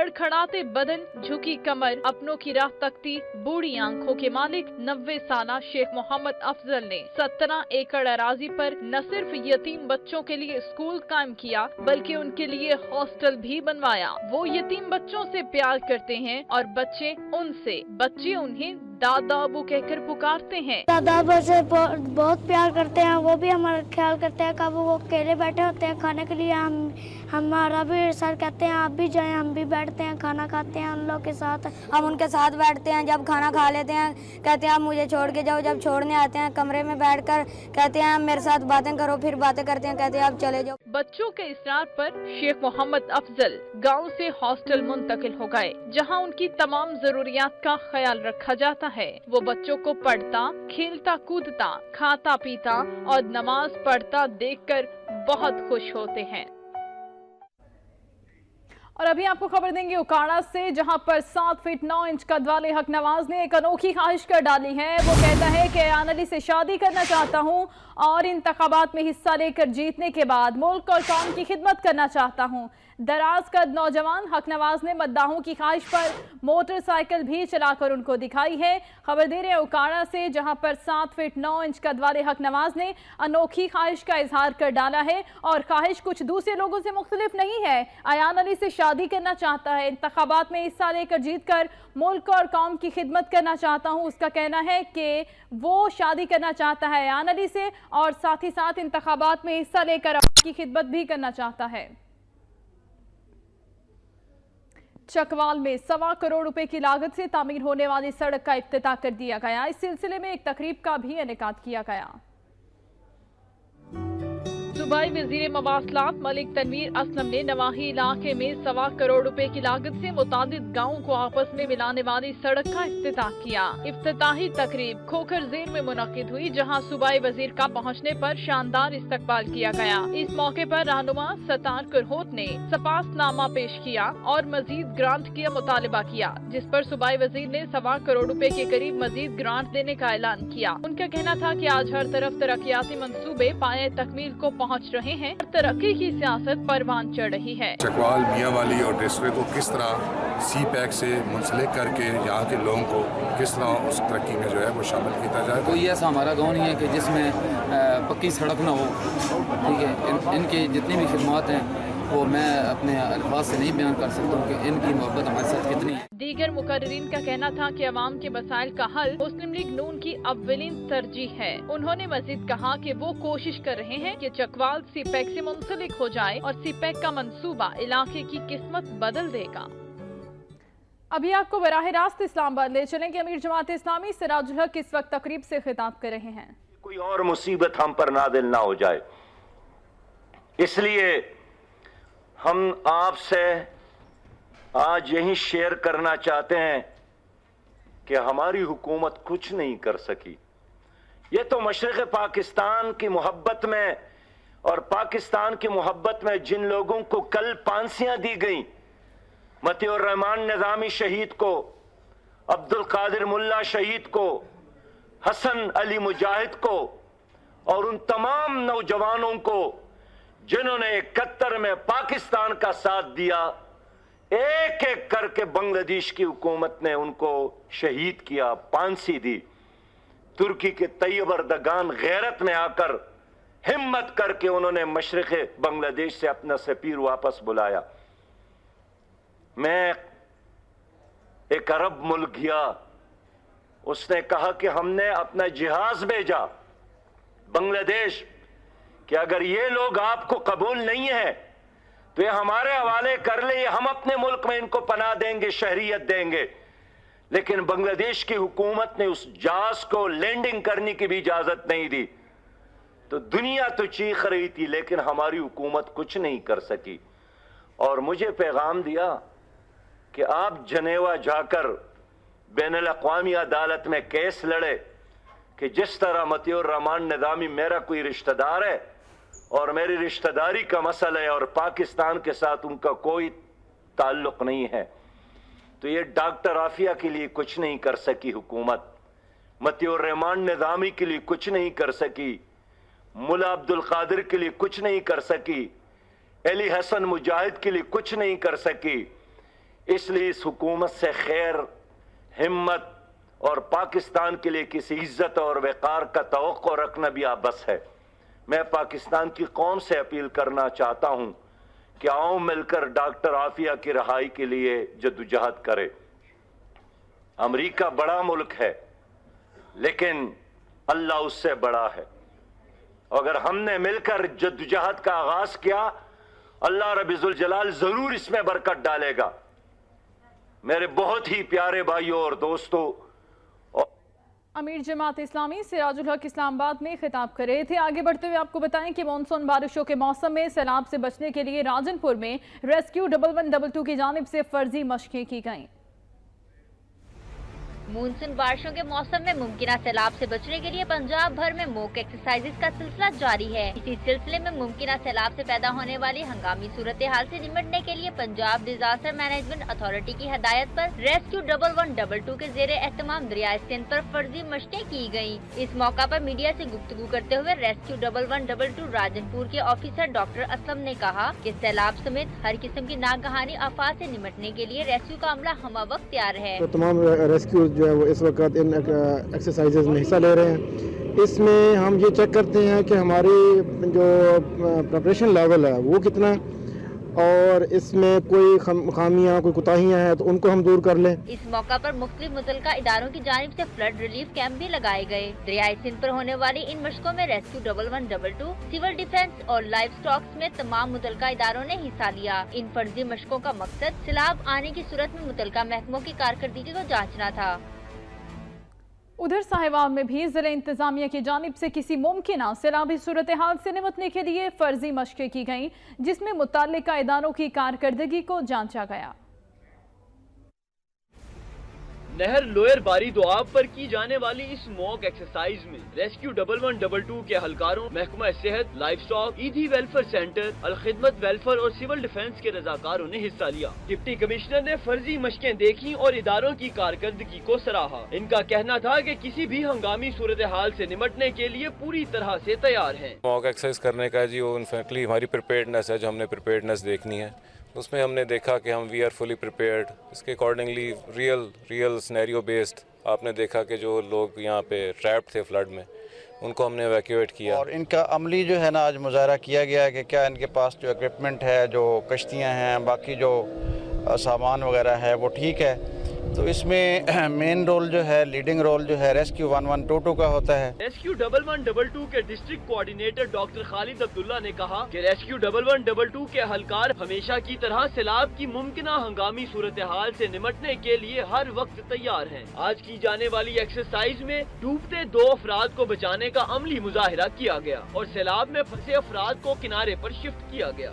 लड़खड़ाते बदन, झुकी कमर, अपनों की राह तकती बूढ़ी आंखों के मालिक 90 साला शेख मोहम्मद अफजल ने 17 एकड़ अराजी पर न सिर्फ यतीम बच्चों के लिए स्कूल कायम किया बल्कि उनके लिए हॉस्टल भी बनवाया। वो यतीम बच्चों से प्यार करते हैं और बच्चे उनसे। बच्चे उन्हें दादा अबू कहकर पुकारते हैं। दादा अबू से बहुत प्यार करते हैं, वो भी हमारा ख्याल करते हैं। कब वो अकेले बैठे होते हैं खाने के लिए, हमारा भी सर कहते हैं आप भी जाएं, हम भी बैठते हैं खाना खाते हैं उन लोग के साथ। हम उनके साथ बैठते हैं, जब खाना खा लेते हैं कहते हैं आप मुझे छोड़ के जाओ। जब छोड़ने आते हैं कमरे में बैठकर कहते हैं मेरे साथ बातें करो, फिर बातें करते हैं, कहते हैं आप चले जाओ। बच्चों के इसरार पर शेख मोहम्मद अफजल गांव से हॉस्टल मुंतकिल हो गए, जहां उनकी तमाम जरूरियात का ख्याल रखा जाता है। वो बच्चों को पढ़ता, खेलता, कूदता, खाता पीता और नमाज पढ़ता देखकर बहुत खुश होते हैं। और अभी आपको खबर देंगे उकाड़ा से, जहां पर 7 फीट 9 इंच कद वाले हक नवाज ने एक अनोखी ख्वाहिश कर डाली है। वो कहता है कि अयान अली से शादी करना चाहता हूं और इंतखाबात में हिस्सा लेकर जीतने के बाद मुल्क और कौम की खिदमत करना चाहता हूं। दराज कद नौजवान हक नवाज ने मद्दाहों की ख्वाहिश पर मोटरसाइकिल भी चलाकर उनको दिखाई है। खबर दे रहे हैं उकाड़ा से, जहां पर 7 फीट 9 इंच कद वाले हक नवाज ने अनोखी ख्वाहिश का इजहार कर डाला है और ख्वाहिश कुछ दूसरे लोगों से मुख्तलिफ नहीं है। अयान अली से शादी करना चाहता है, इंतखाबात में हिस्सा लेकर जीत कर मुल्क और कौम की खिदमत करना चाहता हूं। उसका कहना है कि वो शादी करना चाहता है अयान अली से और साथ ही साथ इंतखाबात में हिस्सा लेकर की खिदमत भी करना चाहता है। चकवाल में 1.25 करोड़ रुपए की लागत से तामीर होने वाली सड़क का इफ्तिताह कर दिया गया। इस सिलसिले में एक तकरीब का भी इनेकाद किया गया। सूबाई वज़ीर मवासलात मलिक तनवीर असलम ने नवाही इलाके में 1.25 करोड़ रुपए की लागत से मुतादिद गाँवों को आपस में मिलाने वाली सड़क का इफ्तिताह किया। इफ्तिताही तकरीब खोखर जेल में मुनक्किद हुई, जहां सूबाई वज़ीर का पहुंचने पर शानदार इस्तकबाल किया गया। इस मौके पर रहनुमा सतार करहोत ने सपासनामा पेश किया और मजीद ग्रांट का मुतालबा किया, जिस पर सूबाई वज़ीर ने 1.25 करोड़ रुपए के करीब मजीद ग्रांट देने का ऐलान किया। उनका कहना था कि आज हर तरफ तरक्याती मंसूबे पाए तकमील को पहुंच रहे हैं, तरक्की की सियासत परवान चढ़ रही है। चकवाल, मियांवाली और डेसवे को किस तरह सी पैक से मुंसलिक करके यहाँ के लोगों को किस तरह उस तरक्की में जो है वो शामिल किया जाए। कोई ऐसा हमारा गाँव नहीं है कि जिसमें पक्की सड़क ना हो, ठीक है। इनकी जितनी भी खिदमत हैं वो मैं अपने अल्फाज से नहीं बयान कर सकता हूँ कि इनकी मोहब्बत हमारे साथ कितनी है। दीगर मुकर्रीन का कहना था कि अवाम के मसाइल का हल मुस्लिम लीग नून की अव्वलीन तरजीह है। उन्होंने मजीद कहा कि वो कोशिश कर रहे हैं कि चकवाल सीपैक से मुंसलिक हो जाए और सीपैक का मंसूबा इलाके की किस्मत बदल देगा। अभी आपको बराह रास्त इस्लामाबाद ले चलेंगे। अमीर जमात इस्लामी सिराजुल हक इस वक्त तकरीब से खिताब कर रहे हैं। कोई और मुसीबत हम पर नादिल ना हो जाए, इसलिए हम आपसे आज यही शेयर करना चाहते हैं कि हमारी हुकूमत कुछ नहीं कर सकी। ये तो मशरिक़ पाकिस्तान की मोहब्बत में और पाकिस्तान की मोहब्बत में जिन लोगों को कल फांसियां दी गई, मतियुर रहमान निज़ामी शहीद को, अब्दुल कादिर मुल्ला शहीद को, हसन अली मुजाहिद को और उन तमाम नौजवानों को जिन्होंने 71 में पाकिस्तान का साथ दिया, एक एक करके बांग्लादेश की हुकूमत ने उनको शहीद किया, फांसी दी। तुर्की के तैयब अर्दगान गैरत में आकर हिम्मत करके उन्होंने मशरिक़ बांग्लादेश से अपना सफीर वापस बुलाया। मैं एक अरब मुल्क गया, उसने कहा कि हमने अपना जहाज भेजा बांग्लादेश कि अगर ये लोग आपको कबूल नहीं है तो ये हमारे हवाले कर ले, हम अपने मुल्क में इनको पनाह देंगे, शहरियत देंगे। लेकिन बांग्लादेश की हुकूमत ने उस जहाज को लैंडिंग करने की भी इजाजत नहीं दी। तो दुनिया तो चीख रही थी, लेकिन हमारी हुकूमत कुछ नहीं कर सकी। और मुझे पैगाम दिया कि आप जनेवा जाकर बैनुल अक़वामी अदालत में केस लड़े कि जिस तरह मतियुर रहमान निज़ामी मेरा कोई रिश्तेदार है और मेरी रिश्तेदारी का मसला है और पाकिस्तान के साथ उनका कोई ताल्लुक नहीं है, तो ये डॉक्टर आफिया के लिए कुछ नहीं कर सकी हुकूमत, मतियुर रहमान निज़ामी के लिए कुछ नहीं कर सकी, मुला अब्दुल कादिर के लिए कुछ नहीं कर सकी, अली हसन मुजाहिद के लिए कुछ नहीं कर सकी, اس لیے اس حکومت سے خیر، ہمت اور پاکستان کے لیے کسی عزت اور وقار کا توقع رکھنا بھی عبث ہے۔ میں پاکستان کی قوم سے اپیل کرنا چاہتا ہوں کہ آؤ مل کر ڈاکٹر عافیہ کی رہائی کے لیے جدوجہد کرے۔ امریکہ بڑا ملک ہے لیکن اللہ اس سے بڑا ہے۔ اگر ہم نے مل کر جدوجہد کا آغاز کیا، اللہ رب ذوالجلال ضرور اس میں برکت ڈالے گا۔ میرے بہت ہی پیارے بھائیوں اور دوستوں، امیر جماعت اسلامی سراج الحق اسلام آباد میں خطاب کر رہے تھے۔ آگے بڑھتے ہوئے آپ کو بتائیں کہ مانسون بارشوں کے موسم میں سیلاب سے بچنے کے لیے راجن پور میں ریسکیو 1112 کی جانب سے فرضی مشقیں کی گئیں۔ مونسون بارشوں کے موسم میں ممکنہ سیلاب سے بچنے کے لیے پنجاب بھر میں موک ایکسرسائزز کا سلسلہ جاری ہے۔ اسی سلسلے میں ممکنہ سیلاب سے پیدا ہونے والی ہنگامی صورتحال سے نمٹنے کے لیے پنجاب ڈیزاسٹر مینجمنٹ اتھارٹی کی ہدایت پر ریسکیو 1112 کے زیر اہتمام دریائے سندھ پر فرضی مشقیں کی گئیں۔ اس موقع پر میڈیا سے گفتگو کرتے ہوئے ریسکیو 1112 راجن پور کے آفیسر ڈاکٹر اسلم نے کہا کہ سیلاب سمیت ہر قسم کی ناگہانی آفات سے نمٹنے کے لیے ریسکیو کا عملہ ہمہ وقت تیار ہے۔ تمام ریسکیو جو ہے وہ اس وقت ان ایکسرسائزز میں حصہ لے رہے ہیں۔ اس میں ہم یہ چیک کرتے ہیں کہ ہماری جو پریپریشن لیول ہے وہ کتنا، اور اس میں کوئی خامیاں، کوئی کوتاہیاں ہیں تو ان کو ہم دور کر لیں۔ اس موقع پر مختلف متعلقہ اداروں کی جانب سے فلڈ ریلیف کیمپ بھی لگائے گئے۔ دریائے سندھ پر ہونے والی ان مشقوں میں ریسکیو 1112، سول ڈیفنس اور لائف سٹاکس میں تمام متعلقہ اداروں نے حصہ لیا۔ ان فرضی مشقوں کا مقصد سیلاب آنے کی صورت میں متعلقہ محکموں کی کارکردگی کو جانچنا تھا۔ ادھر ساہیوال میں بھی ضلع انتظامیہ کی جانب سے کسی ممکنہ سیلابی صورتحال سے نمٹنے کے لیے فرضی مشقیں کی گئیں، جس میں متعلقہ اداروں کی کارکردگی کو جانچا گیا۔ نہر لوئر باری دوآب پر کی جانے والی اس موک ایکسرسائز میں ریسکیو 1112 کے اہلکاروں، محکمہ صحت، livestock, Edhi welfare centre, Al-Khidmat welfare اور سول ڈیفنس کے رضاکاروں نے حصہ لیا۔ ڈپٹی کمشنر نے فرضی مشقیں دیکھی اور اداروں کی کارکردگی کو سراہا۔ ان کا کہنا تھا کہ کسی بھی ہنگامی صورتحال سے نمٹنے کے لیے پوری طرح سے تیار ہیں۔ موک ایکسرسائز کرنے کا جی وہ انفیکٹلی ہماری پریپیئرڈنس ہے، جو ہم نے پریپیئرڈنس دیکھنی ہے، اس میں ہم نے دیکھا کہ ہم وی آر فلی پریپیئرڈ۔ اس کے اکارڈنگلی ریئل سینیریو بیسڈ آپ نے دیکھا کہ جو لوگ یہاں پہ ٹریپڈ تھے فلڈ میں، ان کو ہم نے ایویکیویٹ کیا، اور ان کا عملی جو ہے نا آج مظاہرہ کیا گیا ہے کہ کیا ان کے پاس جو ایکوپمنٹ ہے، جو کشتیاں ہیں، باقی جو سامان وغیرہ ہے وہ ٹھیک ہے۔ تو اس میں مین رول جو ہے، لیڈنگ رول جو ہے ریسکیو 1122 کا ہوتا ہے۔ ریسکیو 1112 کے ڈسٹرکٹ کوارڈینیٹر ڈاکٹر خالد عبداللہ نے کہا کہ ریسکیو 1112 کے اہلکار ہمیشہ کی طرح سیلاب کی ممکنہ ہنگامی صورتحال سے نمٹنے کے لیے ہر وقت تیار ہیں۔ آج کی جانے والی ایکسرسائز میں ڈوبتے 2 افراد کو بچانے کا عملی مظاہرہ کیا گیا اور سیلاب میں پھنسے افراد کو کنارے پر شفٹ کیا گیا۔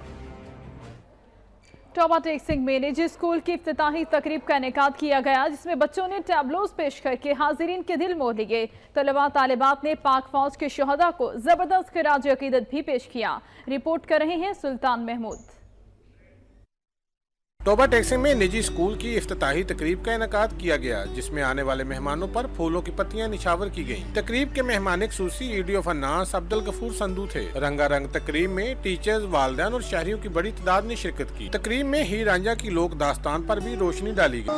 ٹوبہ ٹیک سنگھ میں نجی اسکول کی افتتاحی تقریب کا انعقاد کیا گیا، جس میں بچوں نے ٹیبلوز پیش کر کے حاضرین کے دل موہ لیے۔ طلباء طالبات نے پاک فوج کے شہداء کو زبردست خراج عقیدت بھی پیش کیا۔ رپورٹ کر رہے ہیں سلطان محمود۔ ٹوبہ ٹیک سنگھ میں نجی اسکول کی افتتاحی تقریب کا انعقاد کیا گیا، جس میں آنے والے مہمانوں پر پھولوں کی پتیاں نچھاور کی گئیں۔ تقریب کے مہمان خصوصی ایڈی آف الناس عبدالغفور سندھو تھے۔ رنگا رنگ تقریب میں ٹیچرز، والدین اور شہریوں کی بڑی تعداد نے شرکت کی۔ تقریب میں ہیر رانجھا کی لوک داستان پر بھی روشنی ڈالی گئی۔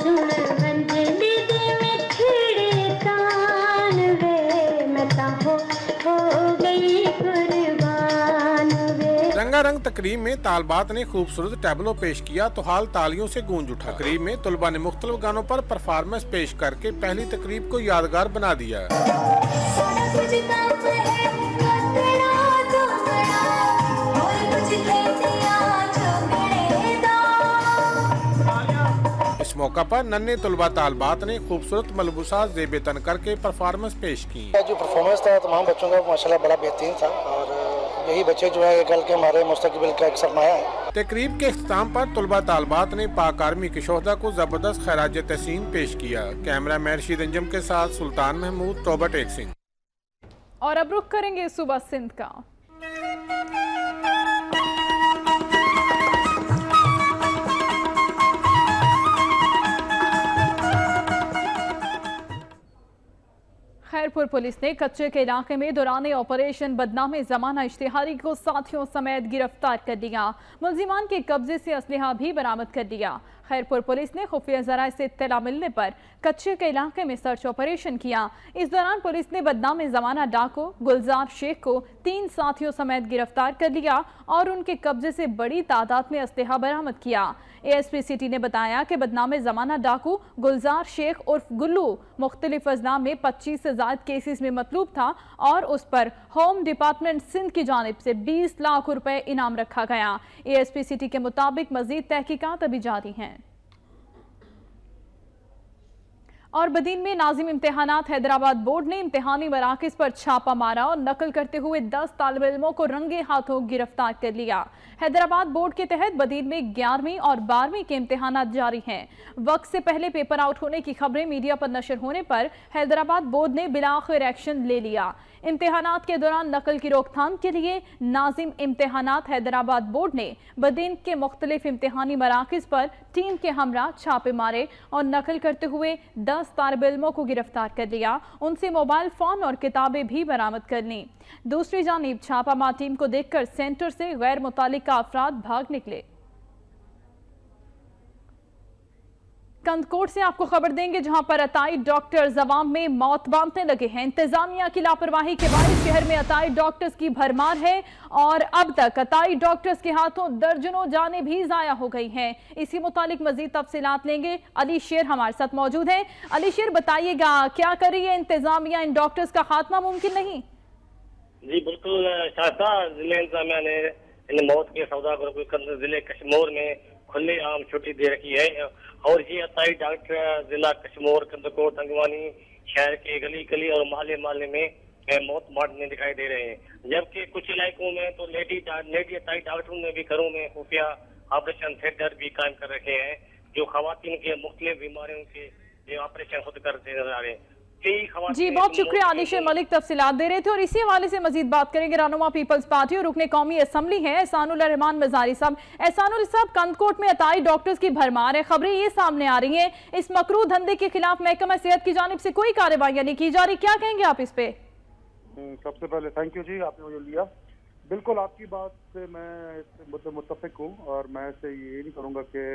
رنگا رنگ تقریب میں طالبات نے خوبصورت ٹیبلو پیش کیا تو حال تالیوں سے گونج اٹھا۔ تقریب میں طلباء نے مختلف گانوں پر پرفارمنس پیش کر کے پہلی تقریب کو یادگار بنا دیا۔ اس موقع پر ننھے طلباء طالبات نے خوبصورت ملبوسات زیب تن کر کے پرفارمنس پیش کی۔ جو پرفارمنس تھا تمام بچوں کا ماشاءاللہ بڑا بہترین تھا، اور یہی بچے جو ہے کل کے ہمارے مستقبل کا ایک سرمایہ ہے۔ تقریب کے اختتام پر طلباء طالبات نے پاک آرمی کے شہداء کو زبردست خراج تحسین پیش کیا۔ کیمرہ مین رشید انجم کے ساتھ سلطان محمود، ٹوبہ ٹیک سنگھ۔ اور اب رخ کریں گے صوبہ سندھ کا۔ خیرپور پولیس نے کچے کے علاقے میں دوران آپریشن بدنام زمانہ اشتہاری کو ساتھیوں سمیت گرفتار کر لیا۔ ملزمان کے قبضے سے اسلحہ بھی برآمد کر لیا۔ खैरपुर पुलिस ने खुफिया जराए से इत्तला मिलने पर कच्चे के इलाके में सर्च ऑपरेशन किया। इस दौरान पुलिस ने बदनाम जमाना डाकू गुलजार शेख को 3 साथियों समेत गिरफ्तार कर लिया और उनके कब्जे से बड़ी तादाद में असलहा बरामद किया। एएसपी सिटी ने बताया कि बदनाम जमाना डाकू गुलजार शेख उर्फ गुल्लू मुख्तलिफ अजलाम में 25 से ज्यादा केसेस में मतलूब था और उस पर होम डिपार्टमेंट सिंध की जानिब से 20 लाख रुपए इनाम रखा गया। एएसपी सिटी के मुताबिक मजीद तहकीकात अभी जारी हैं। और बदीन में नाजिम इम्तिहानात हैदराबाद बोर्ड ने इम्तिहानी मराकज़ पर छापा मारा और नकल करते हुए 10 तालिब इल्मों को रंगे हाथों गिरफ्तार कर लिया। हैदराबाद बोर्ड के तहत बदीन में 11वीं और 12वीं के इम्तिहानात जारी हैं। वक्त से पहले पेपर आउट होने की खबरें मीडिया पर नशर होने पर हैदराबाद बोर्ड ने बिलाखिर एक्शन ले लिया। इम्तिहानात के दौरान नकल की रोकथाम के लिए नाजिम इम्तिहानात हैदराबाद बोर्ड ने बदीन के मुख्तलिफ इम्तिहानी मराकज़ पर टीम के हमरा छापे मारे और नकल करते हुए 10 तालिब इल्मों को गिरफ्तार कर लिया। उनसे मोबाइल फोन और किताबें भी बरामद कर ली। दूसरी जानिब छापामार टीम को देखकर सेंटर से गैर मुतालिका अफराद भाग निकले। कंदकोट से आपको खबर देंगे जहां पर अताई डॉक्टर्स अवाम में मौत बांटने लगे हैं। इंतजामिया की लापरवाही के बाद शहर में अताई डॉक्टर्स की भरमार है और अब तक अताई डॉक्टर्स के हाथों दर्जनों जानें भी जाया हो गई हैं। इसी मुतालिक मजीद तफसीलात लेंगे। अली शेर हमारे साथ मौजूद हैं। अली शेर, बताइएगा क्या कर रही है इंतजामिया, इन डॉक्टर्स का खात्मा मुमकिन नहीं? जी बिल्कुल शास्ता, जिले इंतजामिया ने इन मौत के सौदागरों को जिले कश्मीर में खुले आम छुट्टी दे रखी है और ये अताई डॉक्टर जिला कश्मीर कंदकोट अंगवानी शहर के गली गली और मोहल्ले मोहल्ले में मौत बांटने दिखाई दे रहे हैं। जबकि कुछ इलाकों में तो लेडी अताई डॉक्टरों ने भी घरों में खुफिया ऑपरेशन थिएटर भी कायम कर रखे हैं जो खवातीन के मुख्तलिफ बीमारियों के ऑपरेशन खुद करते नजर आ रहे हैं। जी बहुत शुक्रिया आलिशर मलिक तफसीलात दे रहे थे। और इसी हवाले से मजीद बात करेंगे रहनुमा पीपल्स पार्टी और रुकने कौमी असम्बली है एहसानुल रहमान मजारी साहब। एहसानुल साहब, कंदकोट में अताई डॉक्टर्स की भरमार है, खबरें ये सामने आ रही हैं, इस मकरूह धंधे के खिलाफ महकमा सेहत की जानिब से कोई कार्रवाई नहीं की जा रही, क्या कहेंगे आप इस पे? सबसे पहले थैंक यू जी, आपने मुझे लिया। बिल्कुल आपकी बात से मैं मुत्तफिक हूँ और मैं से ये नहीं करूँगा कि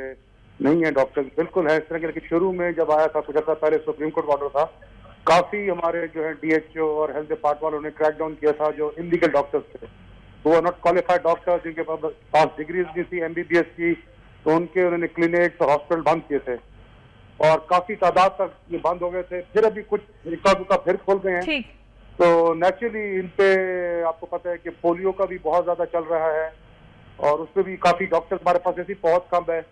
नहीं है डॉक्टर, बिल्कुल है इस तरह के। लेकिन शुरू में जब आया था कुछ अर्सा पहले सुप्रीम कोर्ट ऑर्डर था, काफी हमारे जो है DHO और हेल्थ डिपार्टमेंट वालों ने क्रैक डाउन किया था जो इलीगल डॉक्टर्स थे, वो आर नॉट क्वालिफाइड डॉक्टर्स जिनके पास डिग्रीज नहीं थी MBBS की, तो उनके उन्होंने क्लिनिक्स और हॉस्पिटल बंद किए थे और काफी तादाद तक ये बंद हो गए थे। फिर अभी कुछ का फिर खोल गए हैं। तो नेचुरली इन पे आपको पता है कि पोलियो का भी बहुत ज्यादा चल रहा है और उस पर भी काफी डॉक्टर्स हमारे पास ऐसी बहुत कम है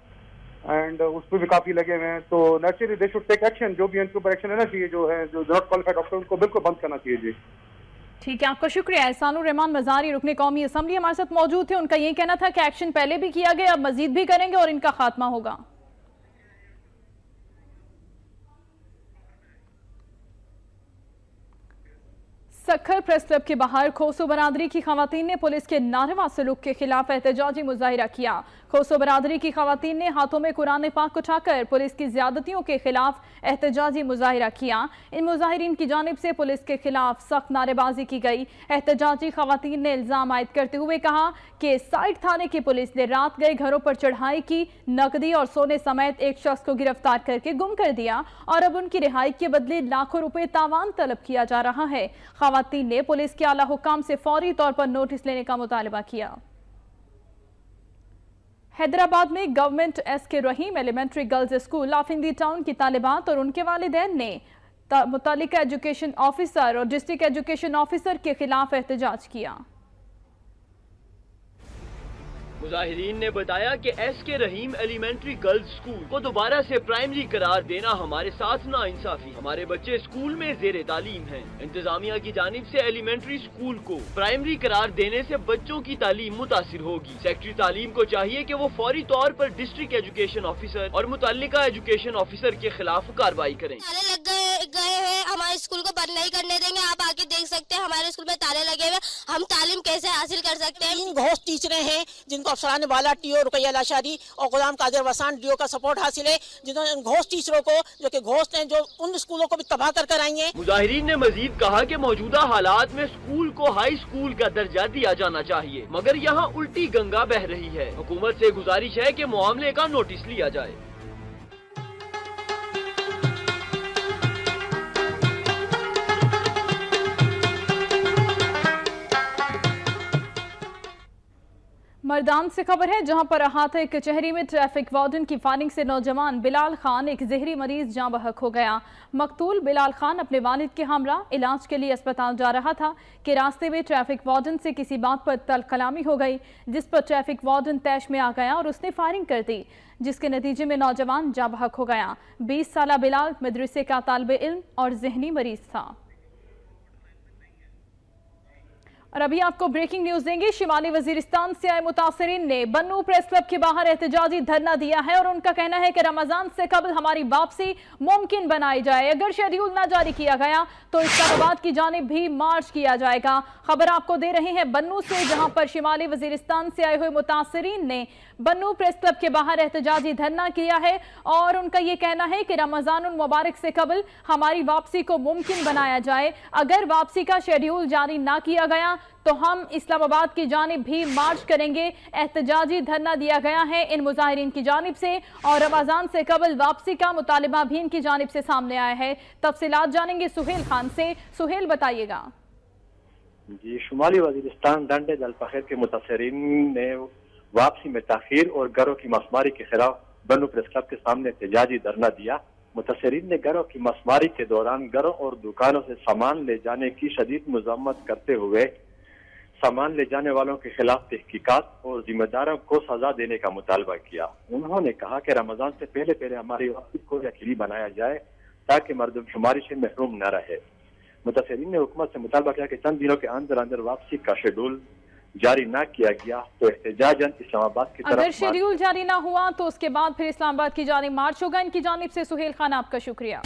एंड उस पर भी काफी लगे हुए हैं। तो naturally they should take action, जो भी इनके ऊपर एक्शन लेना चाहिए, जो है जो नॉट क्वालिफाइड डॉक्टर उनको बिल्कुल बंद करना चाहिए जी। ठीक है, आपका शुक्रिया। एहसानुर रहमान मजारी रुकने कौमी असम्बली हमारे साथ मौजूद थे। उनका ये कहना था कि एक्शन पहले भी किया गया, अब मजीद भी करेंगे और इनका खात्मा होगा। सखर प्रेस क्लब के बाहर खोसो बरादरी की खवातीन ने पुलिस के नारवा सलूक के खिलाफ एहतजाजी मुजाहिरा किया। खोसो बरादरी की खवातीन ने हाथों में कुरान पाक उठाकर पुलिस की ज्यादतियों के खिलाफ एहतजाजी मुजाहिरा किया। इन मुजाहिरीन की जानिब से पुलिस के खिलाफ सख्त नारेबाजी की गई। एहतजाजी खवातीन ने इल्जाम आयद करते हुए कहा कि साइड थाने की पुलिस ने रात गए घरों पर चढ़ाई की, नकदी और सोने समेत एक शख्स को गिरफ्तार करके गुम कर दिया और अब उनकी रिहाई के बदले लाखों रुपए तावान तलब किया जा रहा है। खवातीन ने पुलिस के आला हुकाम से फौरी तौर पर नोटिस लेने का मुतालबा किया। हैदराबाद में गवर्नमेंट SK रहीम एलिमेंट्री गर्ल्स स्कूल लाफिंदी टाउन की तालिबात और उनके वालिदैन ने मुतालिका एजुकेशन ऑफिसर और डिस्ट्रिक्ट एजुकेशन ऑफिसर के खिलाफ एहतजाज किया। मुजाहिरीन ने बताया कि SK रहीम एलिमेंट्री गर्ल्स स्कूल को दोबारा से प्राइमरी करार देना हमारे साथ ना इंसाफी। हमारे बच्चे स्कूल में जेर तालीम हैं। इंतजामिया की जानिब से एलिमेंट्री स्कूल को प्राइमरी करार देने से बच्चों की तालीम मुतासिर होगी। सेक्रेटरी तालीम को चाहिए कि वो फौरी तौर पर डिस्ट्रिक्ट एजुकेशन ऑफिसर और मुतल्लिका एजुकेशन ऑफिसर के खिलाफ कार्रवाई करें। ताले लग गए हैं, हमारे स्कूल को बंद नहीं करने देंगे। आप आके देख सकते हैं हमारे स्कूल में ताले लगे हुए, हम तालीम कैसे हासिल कर सकते हैं। 3 घोस्ट टीचरें हैं जिनको अफसरान वाला TO रुकैया लाशारी और गुलाम कादिर वसान DO का सपोर्ट हासिल है, जिन्होंने घोस्ट टीचरों को जो कि घोस्ट हैं जो उन स्कूलों को भी तबाह कर आएंगे। मुजाहिरीन ने मजीद कहा कि मौजूदा हालात में स्कूल को हाई स्कूल का दर्जा दिया जाना चाहिए, मगर यहाँ उल्टी गंगा बह रही है। हुकूमत से गुजारिश है कि मामले का नोटिस लिया जाए। मरदान से खबर है, जहां पर अहाते कचहरी में ट्रैफिक वार्डन की फायरिंग से नौजवान बिलाल खान एक जहरी मरीज जाँ बहक हो गया। मकतूल बिलाल खान अपने वालिद के हमरा इलाज के लिए अस्पताल जा रहा था कि रास्ते में ट्रैफिक वार्डन से किसी बात पर तल कलामी हो गई, जिस पर ट्रैफिक वार्डन तैश में आ गया और उसने फायरिंग कर दी, जिसके नतीजे में नौजवान जाँ बहक हो गया। 20 साला बिलाल मदरसे का तालिबे इल्म और जहनी मरीज था। और अभी आपको ब्रेकिंग न्यूज देंगे। शिमाली वजीरिस्तान से आए मुतासरीन ने बन्नू प्रेस क्लब के बाहर एहतजाजी धरना दिया है और उनका कहना है कि रमजान से कबल हमारी वापसी मुमकिन बनाई जाए। अगर शेड्यूल न जारी किया गया तो इस्लामाबाद की जानिब भी मार्च किया जाएगा। खबर आपको दे रहे हैं बन्नू से, जहां पर शिमाली वजीरिस्तान से आए हुए मुतासरीन ने बन्नू प्रेस क्लब के बाहर एहतजाजी धरना किया है और उनका ये कहना है कि रमजान मुबारक से कबल हमारी वापसी को मुमकिन बनाया जाए। अगर वापसी का शेड्यूल जारी ना किया गया तो हम इस्लामाबाद की जानिब भी मार्च करेंगे। एहतजाजी धरना दिया गया है इन मुजाहिरीन की जानिब से और रमजान से कबल वापसी का मुतालिबा भी इनकी जानिब से सामने आया है। तफसीलात जानेंगे सुहेल खान से। सुहेल, बताइएगा। जी, शुमाली वजीरिस्तान डंडे दलपखेर के मुतासरीन ने वापसी में ताखीर और घरों की मसमारी के खिलाफ बन्नू प्रेस क्लब के सामने एहतजाजी धरना दिया। मुतासरीन ने घरों की मसमारी के दौरान घरों और दुकानों से सामान ले जाने की शदीद मजम्मत करते हुए सामान ले जाने वालों के खिलाफ तहकीकात और जिम्मेदारों को सजा देने का मुतालबा किया। उन्होंने कहा कि रमजान से पहले हमारी वापसी को यकीनी बनाया जाए ताकि मर्दमशुमारी से महरूम न रहे। मुतासरीन ने हुकूमत से मुतालबा किया कि चंद दिनों के अंदर अंदर वापसी का शेड्यूल जारी न किया गया तो एहतजाजन इस्लामाबाद की तरफ अगर शेड्यूल जारी ना हुआ तो उसके बाद फिर इस्लामाबाद की जानिब मार्च होगा। इनकी जानिब से सुहेल खान आपका शुक्रिया।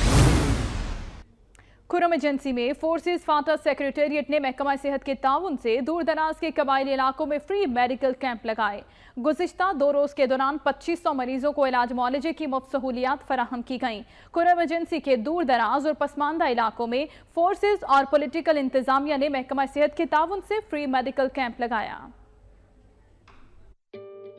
खुर्रम एजेंसी में फोर्सेस फाटा सेक्रेटेरिएट ने महकमा सेहत के ताउन से दूर दराज के कबायली इलाकों में फ्री मेडिकल कैंप लगाए। गुज़िश्ता 2 रोज के दौरान 2500 मरीजों को इलाज मुआलजे की मुफ्त सहूलियात फराहम की गईं। खुर्रम एजेंसी के दूर दराज और पसमानदा इलाकों में फोर्सेस और पॉलिटिकल इंतजामिया ने महकमा सेहत के ताउन से फ्री मेडिकल कैंप लगाया।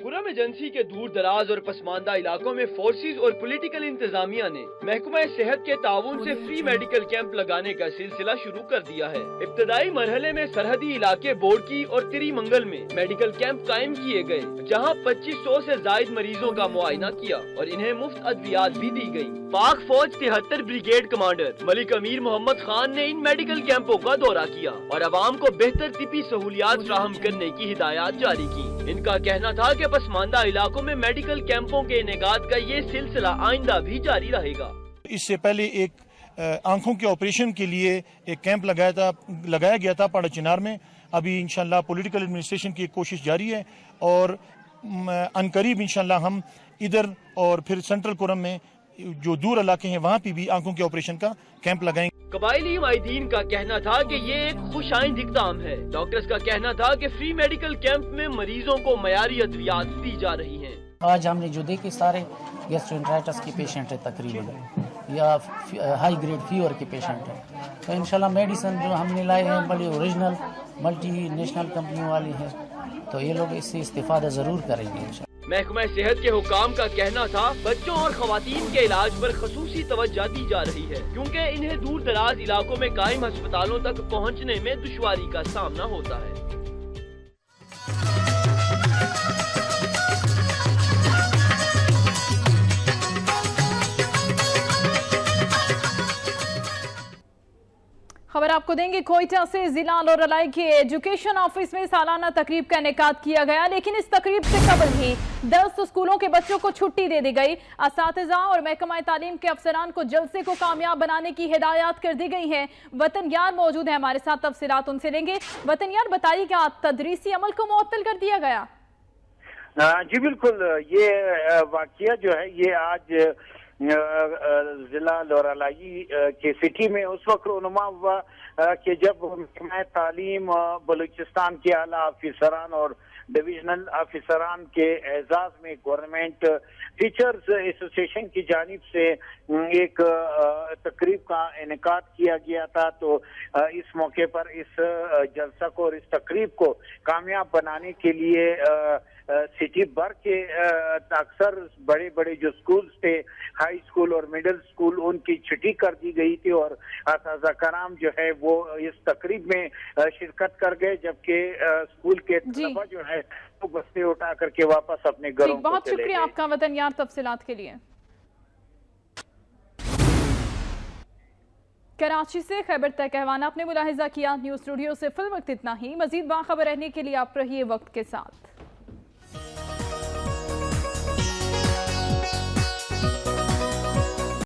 खुर्रम एजेंसी के दूर दराज और पसमानदा इलाकों में फोर्सेस और पॉलिटिकल इंतजामिया ने महकमा सेहत के ताउन से फ्री मेडिकल कैंप लगाने का सिलसिला शुरू कर दिया है। इब्तदाई मरहले में सरहदी इलाके बोड़की और तिरीमंगल में मेडिकल कैंप कायम किए गए, जहां 2500 से जायद मरीजों का मुआयना किया और इन्हें मुफ्त अद्वियात भी दी गयी। पाक फौज 73 ब्रिगेड कमांडर मलिक अमीर मोहम्मद खान ने इन मेडिकल कैंपों का दौरा किया और आवाम को बेहतर तिब्बी सहूलियात फराहम करने की हिदायत जारी की। इनका कहना था कि पसमानदा इलाकों में मेडिकल कैंपों के इनेकाद का ये सिलसिला आइंदा भी जारी रहेगा। इससे पहले एक आंखों के ऑपरेशन के लिए एक कैंप लगाया गया था पाड़ा चिनार में। अभी इंशाल्लाह पॉलिटिकल एडमिनिस्ट्रेशन की कोशिश जारी है और अनकरीब इंशाल्लाह हम इधर और फिर सेंट्रल खुर्रम में जो दूर इलाके हैं वहाँ पे भी आंखों के ऑपरेशन का कैंप लगाएंगे। कबायली माहिदीन का कहना था कि ये एक खुशाइंद इक़दाम है। डॉक्टर्स का कहना था कि फ्री मेडिकल कैंप में मरीजों को मयारी अद्वियात दी जा रही हैं। आज हमने जो देखे सारे गैस्ट्रोएंटेराइटिस के पेशेंट है तकरीबन, या हाई ग्रेड फीवर के पेशेंट है। तो इंशाल्लाह मेडिसिन जो हमने लाए हैं बड़ी ओरिजिनल मल्टी नेशनल कंपनियों वाली है, तो ये लोग इससे इस्तेफादा जरूर करेंगे। महकमा सेहत के हुकाम का कहना था बच्चों और खवातीन के इलाज पर खसूसी तवज्जो दी जा रही है, क्योंकि इन्हें दूर दराज इलाकों में कायम अस्पतालों तक पहुंचने में दुश्वारी का सामना होता है। खबर आपको देंगे कोयटा से। जिला लोरालाई के एजुकेशन ऑफिस में सालाना तकरीब का इनेकाद किया गया, लेकिन इस तकरीब से कबल ही 10 स्कूलों के बच्चों को छुट्टी दे दी गई। असातिज़ा और महकमा तालीम के अफसरान को जलसे को कामयाब बनाने की हिदायत कर दी गई है। वतन यार मौजूद है हमारे साथ, तफसीलात उनसे लेंगे। वतन यार, बताइए क्या तदरीसी अमल को मुअत्तल कर दिया गया? जी बिल्कुल, ये वाकया जो है ये आज जिला लोरालाई के सिटी में उस वक्त रुनुमा हुआ कि जब महकमा तालीम बलूचिस्तान के आला अफसरान और डिविजनल अफसरान के एजाज में गवर्नमेंट टीचर्स एसोसिएशन की जानिब से एक तकरीब का इनेकाद किया गया था। तो इस मौके पर इस जलसा को और इस तकरीब को कामयाब बनाने के लिए सिटी भर के अक्सर बड़े बड़े जो स्कूल्स थे, हाई स्कूल और मिडिल स्कूल, उनकी छुट्टी कर दी गई थी और असातिज़ा कराम जो है वो इस तकरीब में शिरकत कर गए, जबकि स्कूल के तलबा जो है वो बस्ते उठा करके वापस अपने घरों को बहुत चले शुक्रिया गए। आपका वतन यार तफसीलात के लिए। कराची से खैबर तहवाना आपने मुलाहिजा किया। न्यूज़ स्टूडियो से फिल वक्त इतना ही। मजीद बाखबर रहने के लिए आप रहिए वक्त के साथ।